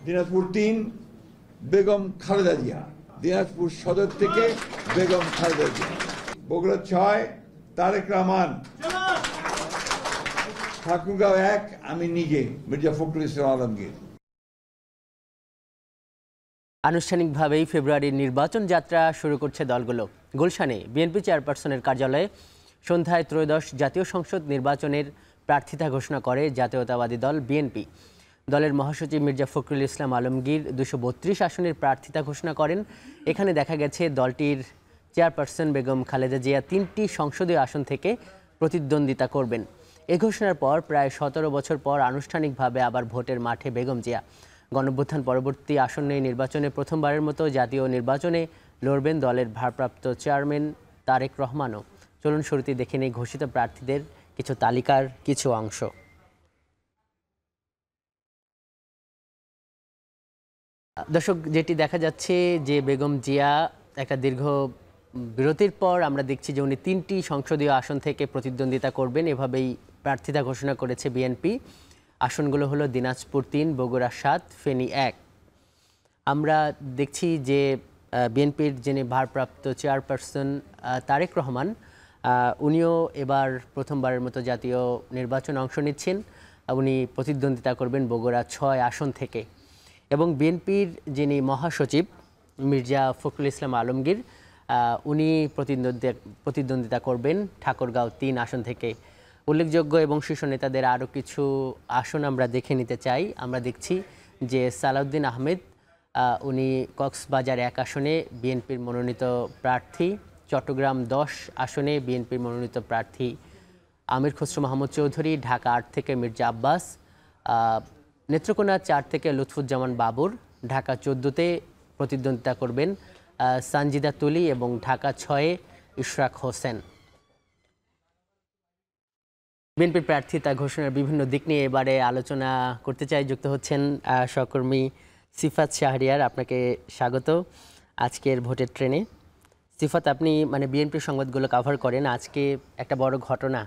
দিনাজপুর 3 বেগম খালেদা জিয়া, দিনাজপুর সদর থেকে বেগম খালেদা জিয়া, বগুড়া 6 তারেক রহমান, ঠাকুরগাঁও 1 আমি নিজে মির্জা ফখরুল ইসলাম আলমগীর। আনুষ্ঠানিকভাবেই ফেব্রুয়ারির নির্বাচন যাত্রা শুরু করছে দলগুলো। গুলশানে বিএনপি চেয়ারপারসনের কার্যালয়ে সন্ধ্যায় ত্রয়োদশ জাতীয় সংসদ নির্বাচনের প্রার্থিতা ঘোষণা করে জাতীয়তাবাদী দল বিএনপি। দলের মহাসচিব মির্জা ফখরুল ইসলাম আলমগীর 232 আসনের প্রার্থিতা ঘোষণা করেন। এখানে দেখা গেছে দলটির চেয়ারপারসন বেগম খালেদা জিয়া 3টি সংসদীয় আসন থেকে প্রতিদ্বন্দ্বিতা করবেন। এ ঘোষণার পর প্রায় 17 বছর পর আনুষ্ঠানিকভাবে আবার ভোটের মাঠে বেগম জিয়া। গণঅভ্যুত্থান পরবর্তী আসন্ন এই নির্বাচনে প্রথমবারের মতো জাতীয় নির্বাচনে লড়বেন দলের ভারপ্রাপ্ত চেয়ারম্যান তারেক রহমানও। চলুন শুরুতেই দেখে নেই ঘোষিত প্রার্থীদের কিছু তালিকার কিছু অংশ। দর্শক, যেটি দেখা যাচ্ছে যে বেগম জিয়া একটা দীর্ঘ বিরতির পর আমরা দেখছি যে উনি 3টি সংসদীয় আসন থেকে প্রতিদ্বন্দ্বিতা করবেন। এভাবেই প্রার্থিতা ঘোষণা করেছে বিএনপি। আসনগুলো হলো দিনাজপুর 3, বগুড়া 7, ফেনী 1। আমরা দেখছি যে বিএনপির যিনি ভারপ্রাপ্ত চেয়ারপারসন তারেক রহমান, উনিও এবার প্রথমবারের মতো জাতীয় নির্বাচনে অংশ নিচ্ছেন। উনি প্রতিদ্বন্দ্বিতা করবেন বগুড়া 6 আসন থেকে। এবং বিএনপির যিনি মহাসচিব মির্জা ফখরুল ইসলাম আলমগীর, উনি প্রতিদ্বন্দ্বিতা করবেন ঠাকুরগাঁও 3 আসন থেকে। উল্লেখযোগ্য এবং শীর্ষ নেতাদের আরও কিছু আসন আমরা দেখে নিতে চাই। আমরা দেখছি যে সালাউদ্দিন আহমেদ, উনি কক্সবাজার 1 আসনে বিএনপির মনোনীত প্রার্থী। চট্টগ্রাম 10 আসনে বিএনপির মনোনীত প্রার্থী আমির খসরু মাহমুদ চৌধুরী। ঢাকা 8 থেকে মির্জা আব্বাস। নেত্রকোনা 4 থেকে লুৎফুজ্জামান বাবুর। ঢাকা 14তে প্রতিদ্বন্দ্বিতা করবেন সানজিদা তুলি এবং ঢাকা 6-এ ইশরাক হোসেন। বিএনপির প্রার্থিতা ঘোষণার বিভিন্ন দিক নিয়ে এবারে আলোচনা করতে চাই। যুক্ত হচ্ছেন সহকর্মী সিফাত শাহরিয়ার। আপনাকে স্বাগত আজকের ভোটের ট্রেনে। সিফাত, আপনি বিএনপির সংবাদগুলো কভার করেন। আজকে একটা বড় ঘটনা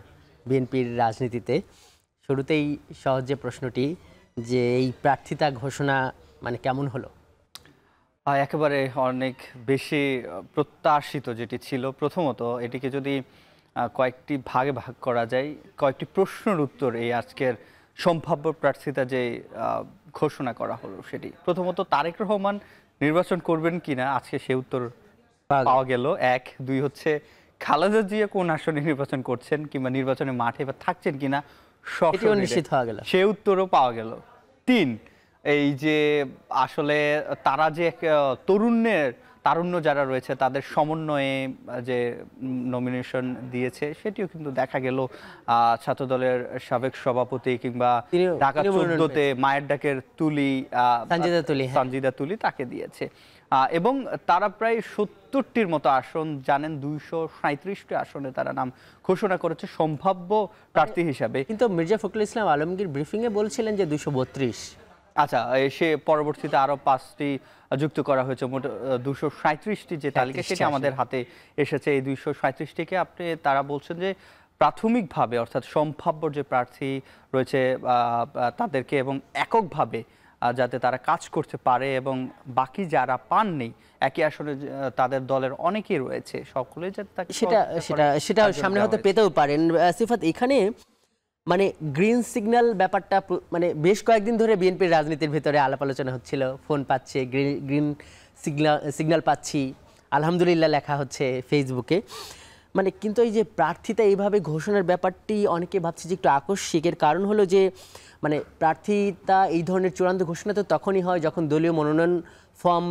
বিএনপির রাজনীতিতে। শুরুতেই সহজে প্রশ্নটি যে এই প্রার্থিতা ঘোষণা কেমন হলো? একেবারে অনেক বেশি প্রত্যাশিত যেটি ছিল। প্রথমত এটিকে যদি কয়েকটি ভাগে ভাগ করা যায়, কয়েকটি প্রশ্নের উত্তর এই আজকের সম্ভাব্য প্রার্থিতা যে ঘোষণা করা হলো সেটি। প্রথমত তারেক রহমান নির্বাচন করবেন কিনা, আজকে সে উত্তর পাওয়া গেল। 1, 2 হচ্ছে খালেদা জিয়া কোন আসনে নির্বাচন করছেন কিংবা নির্বাচনের মাঠে বা থাকছেন কিনা নিশ্চিত হয়ে গেল, সে উত্তরও পাওয়া গেল। 3, এই যে আসলে তারা যে তারুণ্য যারা রয়েছে তাদের সমন্বয়ে যে নমিনেশন দিয়েছে সেটিও কিন্তু দেখা গেল। ছাত্রদলের সাবেক সভাপতি কিংবা ঢাকা 14তে মায়ের ডাকের সানজিদা তুলি তাকে দিয়েছে। এবং তারা প্রায় 70টির মতো আসন, জানেন 237টি আসনে তারা নাম ঘোষণা করেছে সম্ভাব্য প্রার্থী হিসাবে। কিন্তু মির্জা ফখরুল ইসলাম আলমগীর ব্রিফিংয়ে বলছিলেন যে 232। আচ্ছা, সে পরবর্তীতে আরো 5টি যুক্ত করা হয়েছে। মোট 237টি যে তালিকা সেটি আমাদের হাতে এসেছে। এই 237টিকে তারা বলছেন যে প্রাথমিকভাবে, অর্থাৎ সম্ভাব্য যে প্রার্থী রয়েছে তাদেরকে এবং এককভাবে যাতে তারা কাজ করতে পারে এবং বাকি যারা পাননি একই আসলে তাদের দলের অনেকেই রয়েছে, সকলে যাতে সেটা সামনে হতে পেতেও পারেন। সিফাত, এখানে গ্রিন সিগন্যাল ব্যাপারটা বেশ কয়েকদিন ধরে বিএনপির রাজনীতির ভিতরে আলাপ আলোচনা হচ্ছিল। ফোন পাচ্ছে, গ্রিন সিগন্যাল পাচ্ছি, আলহামদুলিল্লাহ লেখা হচ্ছে ফেসবুকে। কিন্তু এই যে প্রার্থিতা এইভাবে ঘোষণার ব্যাপারটি অনেকে ভাবছে যে একটু আকস্মিক। এর কারণ হলো যে প্রার্থিতা এই ধরনের চূড়ান্ত ঘোষণা তো তখনই হয় যখন দলীয় মনোনয়ন ফর্ম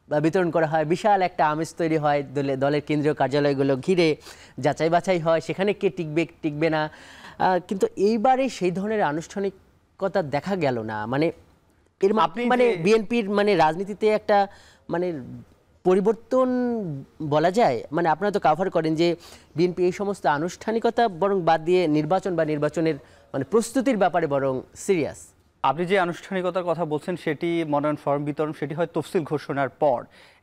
বিতরণ করা হয়, বিশাল একটা আমেজ তৈরি হয়, দলের কেন্দ্রীয় কার্যালয়গুলো ঘিরে যাচাই বাছাই হয়, সেখানে কে টিকবে না। কিন্তু এইবারে সেই ধরনের আনুষ্ঠানিকতা দেখা গেল না। এর বিএনপির রাজনীতিতে একটা পরিবর্তন বলা যায়। আপনারা তো কভার করেন যে বিএনপি এই সমস্ত আনুষ্ঠানিকতা বরং বাদ দিয়ে নির্বাচন বা নির্বাচনের প্রস্তুতির ব্যাপারে বরং সিরিয়াস। আপনি যে আনুষ্ঠানিকতার কথা বলছেন সেটি মনোনয়ন ফর্ম বিতরণ, সেটি হয় তফসিল ঘোষণার পর।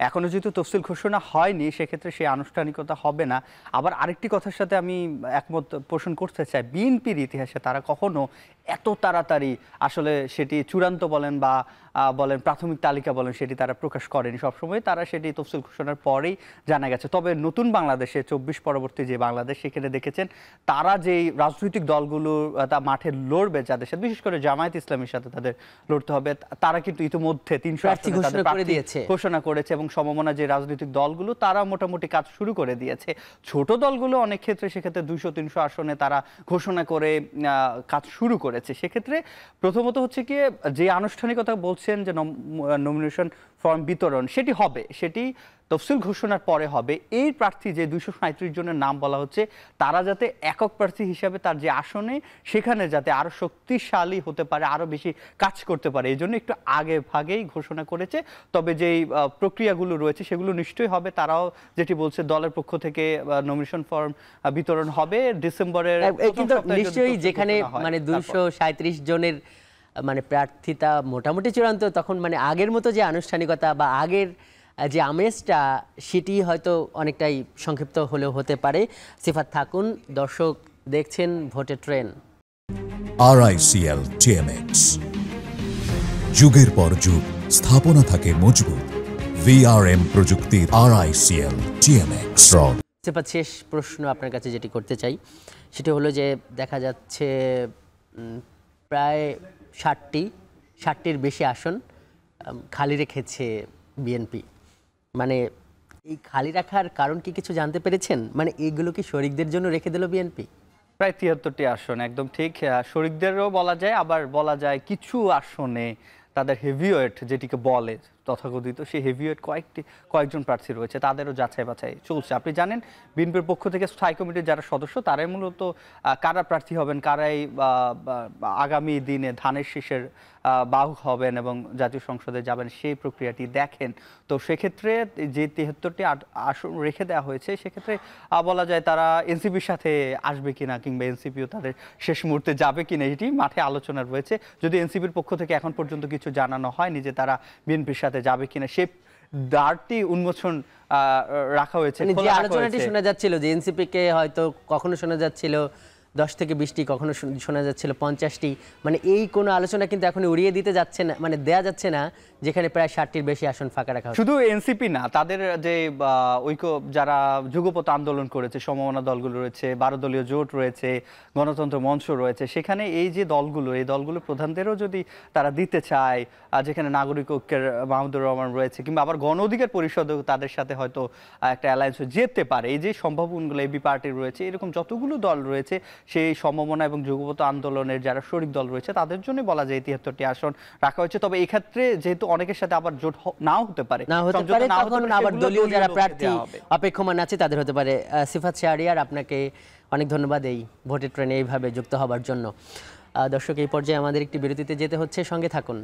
এখনো যেহেতু তফসিল ঘোষণা হয়নি সেক্ষেত্রে সেই আনুষ্ঠানিকতা হবে না। আবার আরেকটি কথার সাথে আমি একমত পোষণ করতে চাই, বিএনপির ইতিহাসে তারা কখনো এত তাড়াতাড়ি আসলে সেটি চূড়ান্ত বলেন বা বলেন প্রাথমিক তালিকা বলেন সেটি তারা প্রকাশ করেনি, সবসময় তারা সেটি তফসিল ঘোষণার পরেই জানা গেছে। তবে নতুন বাংলাদেশে 24 পরবর্তী যে বাংলাদেশ, সেখানে দেখেছেন তারা যেই রাজনৈতিক দলগুলো তা মাঠে লড়বে, যাদের সাথে বিশেষ করে জামায়াত ইসলামীর সাথে তাদের লড়তে হবে, তারা কিন্তু ইতিমধ্যে 300 ঘোষণা করেছে এবং সমমনা যে রাজনৈতিক দলগুলো তারা মোটামুটি কাজ শুরু করে দিয়েছে। ছোট দলগুলো অনেক ক্ষেত্রে সেক্ষেত্রে 200-300 আসনে তারা ঘোষণা করে কাজ শুরু করেছে। সেক্ষেত্রে প্রথমত হচ্ছে কি, যে আনুষ্ঠানিকতা বলছেন যে নমিনেশন ফর্ম বিতরণ, সেটি হবে, সেটি তফসিল ঘোষণার পরে হবে। এই প্রার্থী যে 237 জনের নাম বলা হচ্ছে, তারা যাতে একক প্রার্থী হিসাবে তার যে আসনে সেখানে যাতে আরো শক্তিশালী হতে পারে, আরো বেশি কাজ করতে পারে, এই জন্য একটু আগে ভাগেই ঘোষণা করেছে। তবে যেই প্রক্রিয়াগুলো রয়েছে সেগুলো নিশ্চয়ই হবে। তারাও যেটি বলছে দলের পক্ষ থেকে নমিনেশন ফর্ম বিতরণ হবে ডিসেম্বরের কিন্তু নিশ্চয়ই, যেখানে মানে 237 জনের মানে প্রার্থিতা মোটামুটি চূড়ান্ত, তখন মানে আগের মতো যে আনুষ্ঠানিকতা বা আগের যে আমেজটা, সেটি হয়তো অনেকটাই সংক্ষিপ্ত হলেও হতে পারে। সিফাত থাকুন, দর্শক দেখছেন ভোটের ট্রেন। RICL TMX, যুগের পর যুগ স্থাপনা থাকে মজবুত। VRM প্রযুক্তির RICL TMX। সিফাত, শেষ প্রশ্ন আপনার কাছে যেটি করতে চাই সেটি হলো যে দেখা যাচ্ছে প্রায় 60টির বেশি আসন খালি রেখেছে বিএনপি। মানে এই খালি রাখার কারণ কি কিছু জানতে পেরেছেন? মানে এইগুলো কি শরিকদের জন্য রেখে দিল বিএনপি? প্রায় 73টি আসন, একদম ঠিক। শরিকদেরও বলা যায়, আবার বলা যায় কিছু আসনে তাদের হেভিওয়েট যেটিকে বলে তথাকথিত, সেই হেভিওয়েট কয়েকজন প্রার্থী রয়েছে, তাদেরও যাচাই বাছাই চলছে। আপনি জানেন বিএনপির পক্ষ থেকে স্থায়ী কমিটির যারা সদস্য, তারাই মূলত কারা প্রার্থী হবেন, কারাই আগামী দিনে ধানের শীষের বাহক হবেন এবং জাতীয় সংসদে যাবেন, সেই প্রক্রিয়াটি দেখেন। তো সেক্ষেত্রে যে 73টি আসন রেখে দেওয়া হয়েছে, সেক্ষেত্রে বলা যায় তারা এনসিপির সাথে আসবে কিনা, কিংবা এনসিপিও তাদের শেষ মুহূর্তে যাবে কিনা, এটি মাঠে আলোচনা রয়েছে। যদি এনসিপির পক্ষ থেকে এখন পর্যন্ত কিছু জানানো হয়নি যে তারা বিএনপির সাথে যাবে কিনা, সে দ্বারটি উন্মোচন রাখা হয়েছে। যে আলোচনাটি শোনা যাচ্ছিল যে এনসিপি কে হয়তো কখনো শোনা যাচ্ছিল 10 থেকে 20টি, কখনো শোনা যাচ্ছিল 50টি, মানে এই কোনো আলোচনা কিন্তু এখন উড়িয়ে দিতে যাচ্ছে না, মানে দেয়া যাচ্ছে না, যেখানে প্রায় 60টির বেশি আসন ফাঁকা রাখা। শুধু এনসিপি না, তাদের যে ঐক্য যারা যুগপৎ আন্দোলন করেছে, সমমনা দলগুলো রয়েছে, 12 দলীয় জোট রয়েছে, গণতন্ত্র মঞ্চ রয়েছে, সেখানে এই যে দলগুলো, এই দলগুলো প্রধানদেরও যদি তারা দিতে চায়, যেখানে নাগরিক ঐক্যের মাহমুদুর রহমান রয়েছে, কিংবা আবার গণ অধিকার পরিষদও তাদের সাথে হয়তো একটা অ্যালায়েন্স যেতে পারে, এই যে সম্ভাবনাগুলো এবি পার্টি রয়েছে, এরকম যতগুলো দল রয়েছে, সেই সমমনা এবং যুগপৎ আন্দোলনের যারা শরিক দল রয়েছে, তাদের জন্য বলা যায় 73টি আসন রাখা হয়েছে। তবে এই ক্ষেত্রে যেহেতু অনেকের সাথে আবার জোট নাও হতে পারে, তখন আবার দলীয় যারা প্রার্থী অপেক্ষমান আছে তাদের হতে পারে। সিফাত শাহরিয়ার, আপনাকে অনেক ধন্যবাদ এই ভোটের ট্রেনে এইভাবে যুক্ত হবার জন্য। দর্শক, এই পর্যায়ে আমাদের একটি বিরতিতে যেতে হচ্ছে, সঙ্গে থাকুন।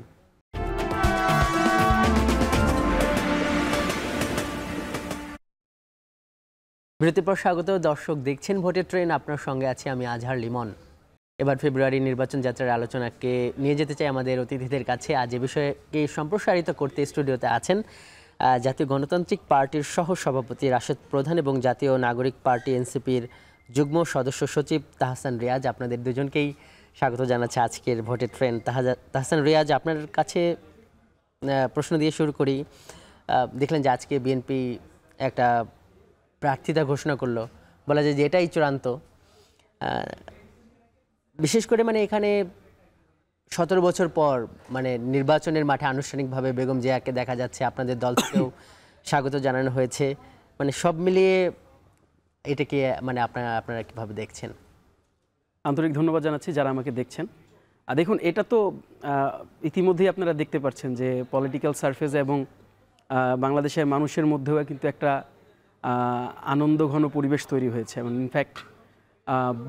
বিরতির পর স্বাগত। দর্শক দেখছেন ভোটের ট্রেন, আপনার সঙ্গে আছি আমি আজহার লিমন। এবার ফেব্রুয়ারি নির্বাচন যাত্রার আলোচনাকে নিয়ে যেতে চাই আমাদের অতিথিদের কাছে। আজ এ বিষয়কে সম্প্রসারিত করতে স্টুডিওতে আছেন জাতীয় গণতান্ত্রিক পার্টির সহ সভাপতি রাশেদ প্রধান এবং জাতীয় নাগরিক পার্টি এনসিপির যুগ্ম সদস্য সচিব তাহসান রিয়াজ। আপনাদের দুজনকেই স্বাগত জানাচ্ছে আজকের ভোটের ট্রেন। তাহসান রিয়াজ, আপনার কাছে প্রশ্ন দিয়ে শুরু করি। দেখলেন যে আজকে বিএনপি একটা প্রার্থিতা ঘোষণা করলো, বলা যায় যে এটাই চূড়ান্ত। বিশেষ করে মানে এখানে 17 বছর পর মানে নির্বাচনের মাঠে আনুষ্ঠানিকভাবে বেগম জিয়াকে দেখা যাচ্ছে, আপনাদের দল থেকেও স্বাগত জানানো হয়েছে। মানে সব মিলিয়ে এটাকে মানে আপনারা কিভাবে দেখছেন? আন্তরিক ধন্যবাদ জানাচ্ছি যারা আমাকে দেখছেন। দেখুন, এটা তো ইতিমধ্যেই আপনারা দেখতে পাচ্ছেন যে পলিটিক্যাল সারফেসে এবং বাংলাদেশের মানুষের মধ্যেও কিন্তু একটা আনন্দ ঘন পরিবেশ তৈরি হয়েছে। এবং in fact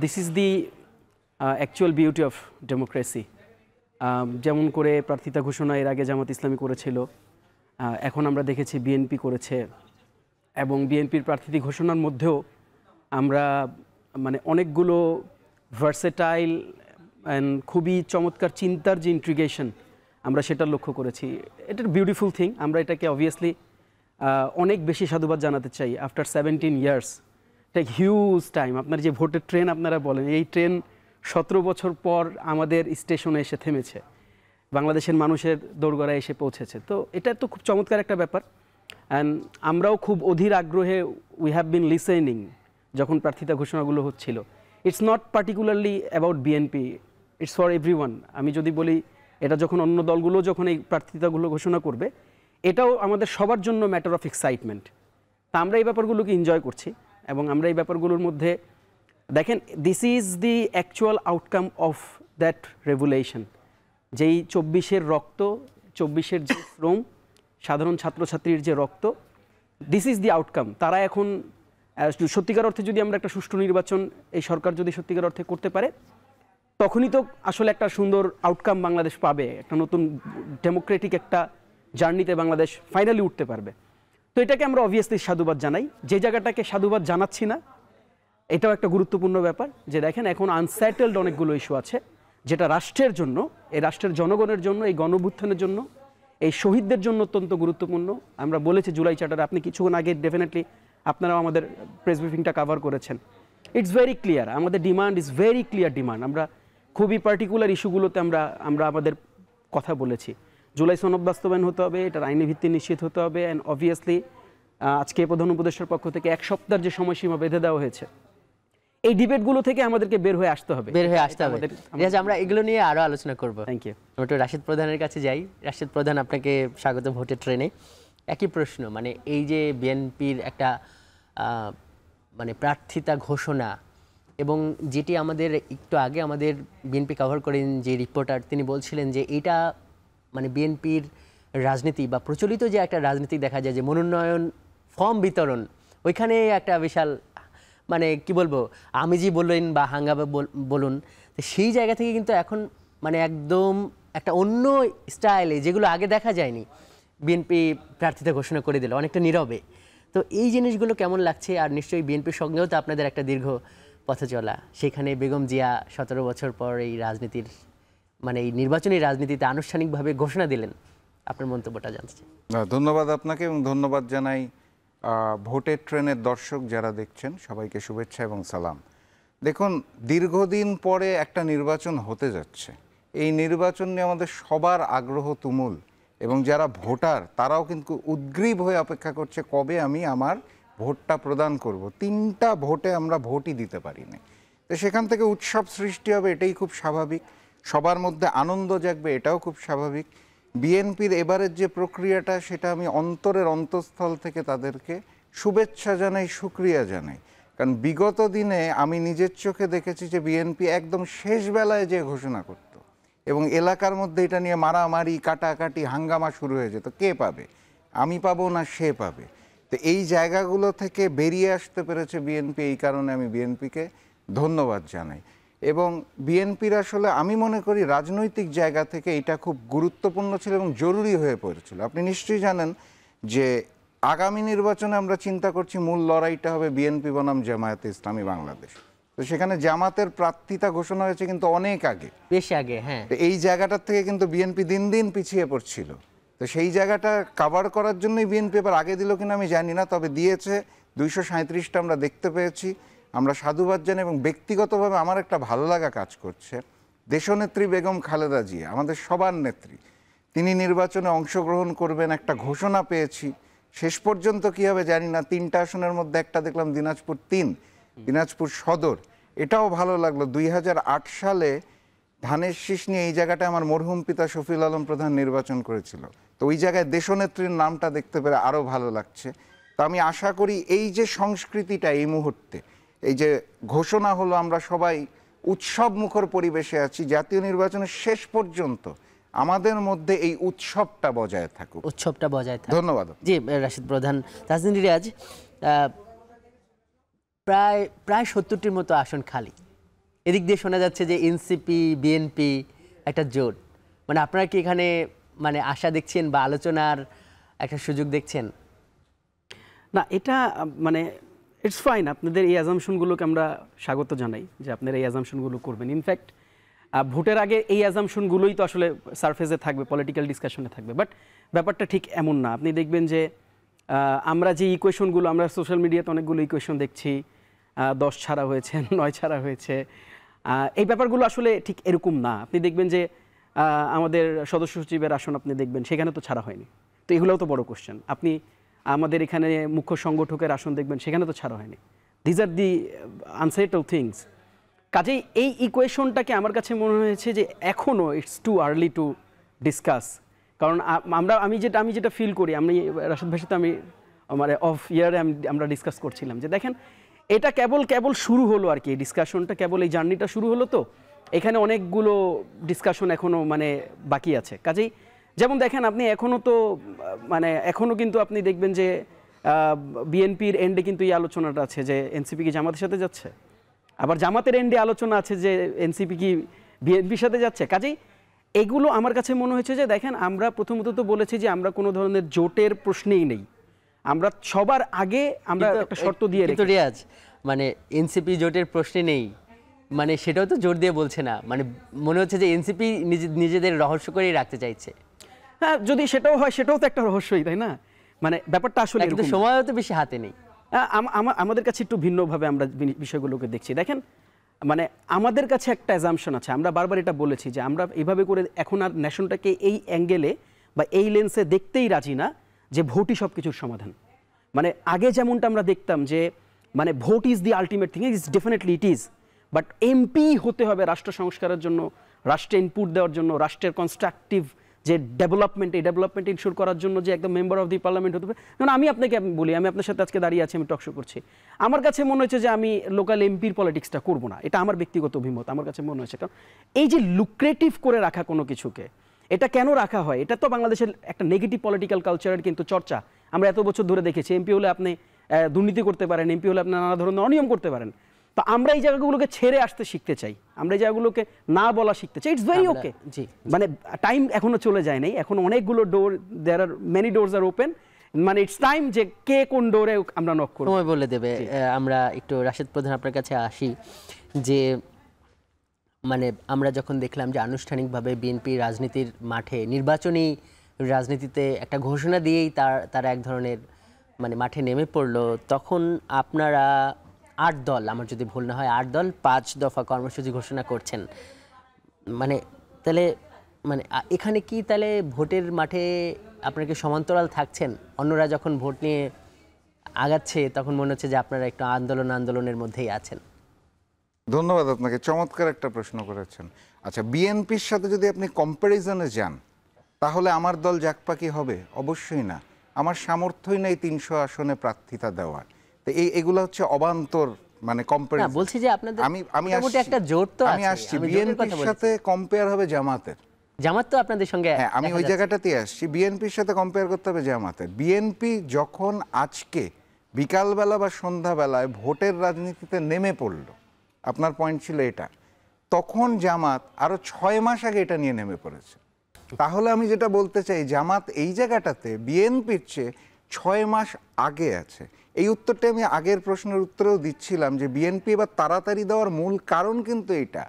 this is the actual beauty of democracy. যেমন করে প্রার্থিতা ঘোষণা এর আগে জামাত ইসলামী করেছিল, এখন আমরা দেখেছি বিএনপি করেছে, এবং বিএনপির প্রার্থী ঘোষণার মধ্যেও আমরা মানে অনেকগুলো ভার্সেটাইল অ্যান্ড খুবই চমৎকার চিন্তার যে ইন্ট্রিগেশন আমরা সেটা লক্ষ্য করেছি। এটা বিউটিফুল থিং। আমরা এটাকে অবভিয়াসলি অনেক বেশি সাধুবাদ জানাতে চাই। আফটার 17 ইয়ার্স, এটা হিউজ টাইম। আপনার যে ভোটের ট্রেন আপনারা বলেন, এই ট্রেন 17 বছর পর আমাদের স্টেশনে এসে থেমেছে। বাংলাদেশের মানুষের দোরগোড়ায় এসে পৌঁছেছে। তো এটা তো খুব চমৎকার একটা ব্যাপার। অ্যান্ড আমরাও খুব অধীর আগ্রহে উই হ্যাভ বিন লিসেনিং যখন প্রার্থিতা ঘোষণাগুলো হচ্ছিল। It's not particularly about BNP, it's for everyone. আমি যদি বলি এটা যখন অন্য দলগুলো যখন এই প্রার্থিতাগুলো ঘোষণা করবে, এটাও আমাদের সবার জন্য ম্যাটার অফ এক্সাইটমেন্ট। তা আমরা এই ব্যাপারগুলোকে এনজয় করছি এবং আমরা এই ব্যাপারগুলোর মধ্যে দেখেন this is the actual outcome of that revolution. যেই 24-এর রক্ত, 24-এর যে শ্রম, সাধারণ ছাত্রছাত্রীর যে রক্ত, দিস ইজ দি আউটকাম। তারা এখন সত্যিকার অর্থে যদি আমরা একটা সুষ্ঠু নির্বাচন এই সরকার যদি সত্যিকার অর্থে করতে পারে, তখনই তো আসলে একটা সুন্দর আউটকাম বাংলাদেশ পাবে, একটা নতুন ডেমোক্রেটিক একটা জার্নিতে বাংলাদেশ ফাইনালি উঠতে পারবে। তো এটাকে আমরা অবভিয়াসলি সাধুবাদ জানাই। যে জায়গাটাকে সাধুবাদ জানাচ্ছি না, এটাও একটা গুরুত্বপূর্ণ ব্যাপার যে দেখেন এখন আনসেটেলড অনেকগুলো ইস্যু আছে, যেটা রাষ্ট্রের জন্য, এই রাষ্ট্রের জনগণের জন্য, এই গণঅভ্যুত্থানের জন্য, এই শহীদদের জন্য অত্যন্ত গুরুত্বপূর্ণ। আমরা বলেছি জুলাই চার্টারে, আপনি কিছুক্ষণ আগে ডেফিনেটলি আপনারাও আমাদের প্রেস ব্রিফিংটা কভার করেছেন। ইটস ভেরি ক্লিয়ার, আমাদের demand is very clear demand. আমরা খুবই পার্টিকুলার ইস্যুগুলোতে আমরা আমাদের কথা বলেছি। জুলাই সনদ বাস্তবায়ন হতে হবে, এটার আইনি ভিত্তি নিশ্চিত হতে হবে, অ্যান্ড অবভিয়াসলি আজকে প্রধান উপদেষ্টার পক্ষ থেকে 1 সপ্তাহের যে সময়সীমা বেঁধে দেওয়া হয়েছে, এই ডিবেটগুলো থেকে আমাদেরকে বের হয়ে আসতে হবে। রিয়াজ, আমরা এগুলো নিয়ে আরো আলোচনা করব। Thank you. আমরা একটু রাশিদ প্রধানের কাছে যাই। রাশিদ প্রধান, আপনাকে স্বাগত ভোটের ট্রেনে। একই প্রশ্ন, মানে এই যে বিএনপির একটা মানে প্রার্থিতা ঘোষণা, এবং যেটি আমাদের একটু আগে আমাদের বিএনপি কভার করেন যে রিপোর্টার, তিনি বলছিলেন যে এটা মানে বিএনপির রাজনীতি বা প্রচলিত যে একটা রাজনীতি দেখা যায় যে মনোনয়ন ফর্ম বিতরণ, ওইখানে একটা বিশাল মানে কি বলবো আমিজি বললেন বা হাঙ্গামা বলুন, তো সেই জায়গা থেকে কিন্তু এখন মানে একদম একটা অন্য স্টাইলে, যেগুলো আগে দেখা যায়নি, বিএনপি প্রার্থিতা ঘোষণা করে দিল অনেকটা নীরবে। তো এই জিনিসগুলো কেমন লাগছে? আর নিশ্চয়ই বিএনপির সঙ্গেও তো আপনাদের একটা দীর্ঘ পথ চলা, সেখানে বেগম জিয়া 17 বছর পর এই রাজনীতির মানে এই নির্বাচনী রাজনীতিতে আনুষ্ঠানিকভাবে ঘোষণা দিলেন, আপনার মন্তব্যটা জানতে চাই। ধন্যবাদ আপনাকে এবং ধন্যবাদ জানাই ভোটের ট্রেনের দর্শক যারা দেখছেন, সবাইকে শুভেচ্ছা এবং সালাম। দেখুন, দীর্ঘদিন পরে একটা নির্বাচন হতে যাচ্ছে। এই নির্বাচন নিয়ে আমাদের সবার আগ্রহ তুমুল, এবং যারা ভোটার তারাও কিন্তু উদ্গ্রীব হয়ে অপেক্ষা করছে কবে আমি আমার ভোটটা প্রদান করব। 3টা ভোটে আমরা ভোটই দিতে পারি না, তো সেখান থেকে উৎসব সৃষ্টি হবে, এটাই খুব স্বাভাবিক। সবার মধ্যে আনন্দ জাগবে, এটাও খুব স্বাভাবিক। বিএনপির এবারের যে প্রক্রিয়াটা, সেটা আমি অন্তরের অন্তঃস্থল থেকে তাদেরকে শুভেচ্ছা জানাই, শুকরিয়া জানাই। কারণ বিগত দিনে আমি নিজের চোখে দেখেছি যে বিএনপি একদম শেষ বেলায় যে ঘোষণা করত, এবং এলাকার মধ্যে এটা নিয়ে মারামারি, কাটাকাটি, হাঙ্গামা শুরু হয়ে যেত, কে পাবে, আমি পাবো না সে পাবে। তো এই জায়গাগুলো থেকে বেরিয়ে আসতে পেরেছে বিএনপি, এই কারণে আমি বিএনপিকে ধন্যবাদ জানাই। এবং বিএনপির আসলে আমি মনে করি রাজনৈতিক জায়গা থেকে এটা খুব গুরুত্বপূর্ণ ছিল এবং জরুরি হয়ে পড়েছিল। আপনি নিশ্চয়ই জানেন যে আগামী নির্বাচনে আমরা চিন্তা করছি মূল লড়াইটা হবে বিএনপি বনাম জামায়াতে ইসলামী বাংলাদেশ। তো সেখানে জামাতের প্রার্থিতা ঘোষণা হয়েছে কিন্তু অনেক আগে, বেশ আগে। হ্যাঁ, এই জায়গাটার থেকে কিন্তু বিএনপি দিন দিন পিছিয়ে পড়ছিল। তো সেই জায়গাটা কভার করার জন্যই বিএনপি এবার আগে দিল কিনা আমি জানি না, তবে দিয়েছে। 237টা আমরা দেখতে পেয়েছি, আমরা সাধুবাদ জানাই। এবং ব্যক্তিগতভাবে আমার একটা ভালো লাগা কাজ করছে, দেশনেত্রী বেগম খালেদা জিয়া, আমাদের সবার নেত্রী, তিনি নির্বাচনে অংশগ্রহণ করবেন একটা ঘোষণা পেয়েছি। শেষ পর্যন্ত কী হবে জানি না, 3টা আসনের মধ্যে একটা দেখলাম দিনাজপুর 3, দিনাজপুর সদর, এটাও ভালো লাগলো। 2008 সালে ধানের শীষ নিয়ে এই জায়গাটা আমার মরহুম পিতা শফিউল আলম প্রধান নির্বাচন করেছিল, তো ওই জায়গায় দেশনেত্রীর নামটা দেখতে পেরে আরও ভালো লাগছে। তো আমি আশা করি এই যে সংস্কৃতিটা এই মুহূর্তে, এই যে ঘোষণা হলো, আমরা সবাই উৎসব মুখর পরিবেশে আছি, জাতীয় নির্বাচনের শেষ পর্যন্ত আমাদের মধ্যে এই উৎসবটা বজায় থাকুক, উৎসবটা বজায় থাকুক। ধন্যবাদ। জি, রাশিদ প্রধান। তাজনীন রিয়াজ, প্রায় 70টির মতো আসন খালি, এদিক দিয়ে শোনা যাচ্ছে যে এনসিপি বিএনপি একটা জোট, মানে আপনারা কি এখানে মানে আশা দেখছেন বা আলোচনার একটা সুযোগ দেখছেন? না, এটা মানে ইটস ফাইন, আপনাদের এই অ্যাজামশনগুলোকে আমরা স্বাগত জানাই যে আপনারা এই অ্যাজামশনগুলো করবেন। ইনফ্যাক্ট ভোটের আগে এই অ্যাজামশনগুলোই তো আসলে সারফেসে থাকবে, পলিটিক্যাল ডিসকাশনে থাকবে, বাট ব্যাপারটা ঠিক এমন না। আপনি দেখবেন যে আমরা যে ইকুয়েশনগুলো, আমরা সোশ্যাল মিডিয়াতে অনেকগুলো ইকুয়েশন দেখছি, 10 ছাড়া হয়েছে, 9 ছাড়া হয়েছে, এই ব্যাপারগুলো আসলে ঠিক এরকম না। আপনি দেখবেন যে আমাদের সদস্য সচিবের আসন আপনি দেখবেন সেখানে তো ছাড়া হয়নি। তো এগুলোও তো বড় কোশ্চেন। আপনি আমাদের এখানে মুখ্য সংগঠকের আসন দেখবেন সেখানে তো ছাড়া হয়নি। These are the unsettled things. কাজেই এই ইকুয়েশনটাকে আমার কাছে মনে হয়েছে যে এখনও it's too early to discuss. কারণ আমি যেটা ফিল করি, আমি রাশেদ ভাইয়ের সাথে আমি মানে অফ ইয়ারে আমরা ডিসকাস করছিলাম যে দেখেন এটা কেবল শুরু হলো আর কি, ডিসকাশনটা কেবল এই জার্নিটা শুরু হলো, তো এখানে অনেকগুলো ডিসকাশন এখনও মানে বাকি আছে। কাজেই যেমন দেখেন আপনি এখনও কিন্তু আপনি দেখবেন যে বিএনপির এন্ডে কিন্তু এই আলোচনাটা আছে যে এনসিপি কি জামাতের সাথে যাচ্ছে, আবার জামাতের এন্ডে আলোচনা আছে যে এনসিপি কি বিএনপির সাথে যাচ্ছে। কাজেই এগুলো আমার কাছে মনে হয়েছে যে দেখেন আমরা প্রথমত তো বলেছি যে আমরা কোনো ধরনের জোটের প্রশ্নেই নেই, আমরা সবার আগে আমরা একটা শর্ত দিয়ে কিন্তু রিয়াজ মানে এনসিপি জোটের প্রশ্নে নেই মানে সেটাও তো জোর দিয়ে বলছে না, মানে মনে হচ্ছে যে এনসিপি নিজেদের রহস্য করেই রাখতে চাইছে। হ্যাঁ, যদি সেটাও হয় সেটাও তো একটা রহস্যই, তাই না? মানে ব্যাপারটা আসলে কিন্তু সময়ও তো বেশি হাতে নেই। আমাদের কাছে একটু ভিন্নভাবে আমরা বিষয়গুলোকে দেখছি। দেখেন মানে আমাদের কাছে একটা অ্যাজাম্পশন আছে, আমরা বারবার এটা বলেছি যে আমরা এইভাবে করে এখন আর ন্যাশনটাকে এই অ্যাঙ্গেলে বা এই লেন্সে দেখতেই রাজি না যে ভোটই সব কিছুর সমাধান। মানে আগে যেমনটা আমরা দেখতাম যে মানে vote is the ultimate thing, is definitely it is, but MP হতে হবে রাষ্ট্র সংস্কারের জন্য, রাষ্ট্রে ইনপুট দেওয়ার জন্য, রাষ্ট্রের কনস্ট্রাকটিভ যে ডেভেলপমেন্ট, এই ডেভেলপমেন্ট ইনশোর করার জন্য যে একদম মেম্বার অফ দি পার্লামেন্ট হতে হবে। কারণ আমি আপনাকে বলি, আমি আপনার সাথে আজকে দাঁড়িয়ে আছি, আমি টকশো করছি, আমার কাছে মনে হচ্ছে যে আমি লোকাল এমপির পলিটিক্সটা করবো না, এটা আমার ব্যক্তিগত অভিমত। আমার কাছে মনে হচ্ছে কারণ এই যে লুক্রেটিভ করে রাখা কোনো কিছুকে, এটা কেন রাখা হয়? এটা তো বাংলাদেশের একটা নেগেটিভ পলিটিক্যাল কালচারের কিন্তু চর্চা আমরা এত বছর ধরে দেখেছি। এমপি হলে আপনি দুর্নীতি করতে পারেন, এমপি হলে আপনি নানা ধরনের অনিয়ম করতে পারেন। তো আমরা এই জায়গাগুলোকে ছেড়ে আসতে শিখতে চাই, আমরা এই জায়গাগুলোকে না বলা শিখতে চাই। ইটস ভেরি ওকে, মানে টাইম এখনো চলে যায় নাই, এখন অনেকগুলো door, there are many doors are open, মানে ইটস টাইম যে কে কোন ডোরে আমরা নক করব, সময় বলে দেবে। আমরা একটু রাশেদ প্রধান আপনার কাছে আসি যে মানে আমরা যখন দেখলাম যে আনুষ্ঠানিকভাবে বিএনপি রাজনীতির মাঠে নির্বাচনী রাজনীতিতে একটা ঘোষণা দিয়েই তারা এক ধরনের মানে মাঠে নেমে পড়লো, তখন আপনারা 8 দল, আমার যদি ভুল না হয় 8 দল 5 দফা কর্মসূচি ঘোষণা করছেন। মানে তাহলে মানে এখানে কি তাহলে ভোটের মাঠে আপনারা কি সমান্তরাল থাকছেন? অন্যরা যখন ভোট নিয়ে আগাচ্ছে তখন মনে হচ্ছে যে আপনারা একটু আন্দোলনের মধ্যেই আছেন। ধন্যবাদ আপনাকে, চমৎকার একটা প্রশ্ন করেছেন। আচ্ছা, বিএনপির সাথে যদি আপনি কম্প্যারিজনে যান তাহলে আমার দল জাকপাকি হবে? অবশ্যই না, আমার সামর্থ্যই নেই 300 আসনে প্রার্থিতা দেওয়ার। তো এগুলো হচ্ছে অবান্তর মানে কম্প্যারিজন। বলছি যে আপনাদের আমি একটা জোট তো আছে, আমি আসছি বিএনপির সাথে কম্পেয়ার হবে জামাতের। জামাত তো আপনাদের সঙ্গে, হ্যাঁ আমি ওই জায়গাটাতেই আসছি, বিএনপির সাথে কম্পেয়ার করতে হবে জামাতের। বিএনপি যখন আজকে বিকালবেলা বা সন্ধ্যাবেলায় ভোটের রাজনীতিতে নেমে পড়লো, আপনার পয়েন্ট ছিল এটা, তখন জামাত আরো 6 মাস আগে এটা নিয়ে নেমে পড়েছে। তাহলে আমি যেটা বলতে চাই, জামাত এই জায়গাটাতে বিএনপির চেয়ে 6 মাস আগে আছে। এই উত্তরটা আমি আগের প্রশ্নের উত্তরেও দিচ্ছিলাম যে বিএনপি এবার তাড়াতাড়ি দেওয়ার মূল কারণ কিন্তু এটা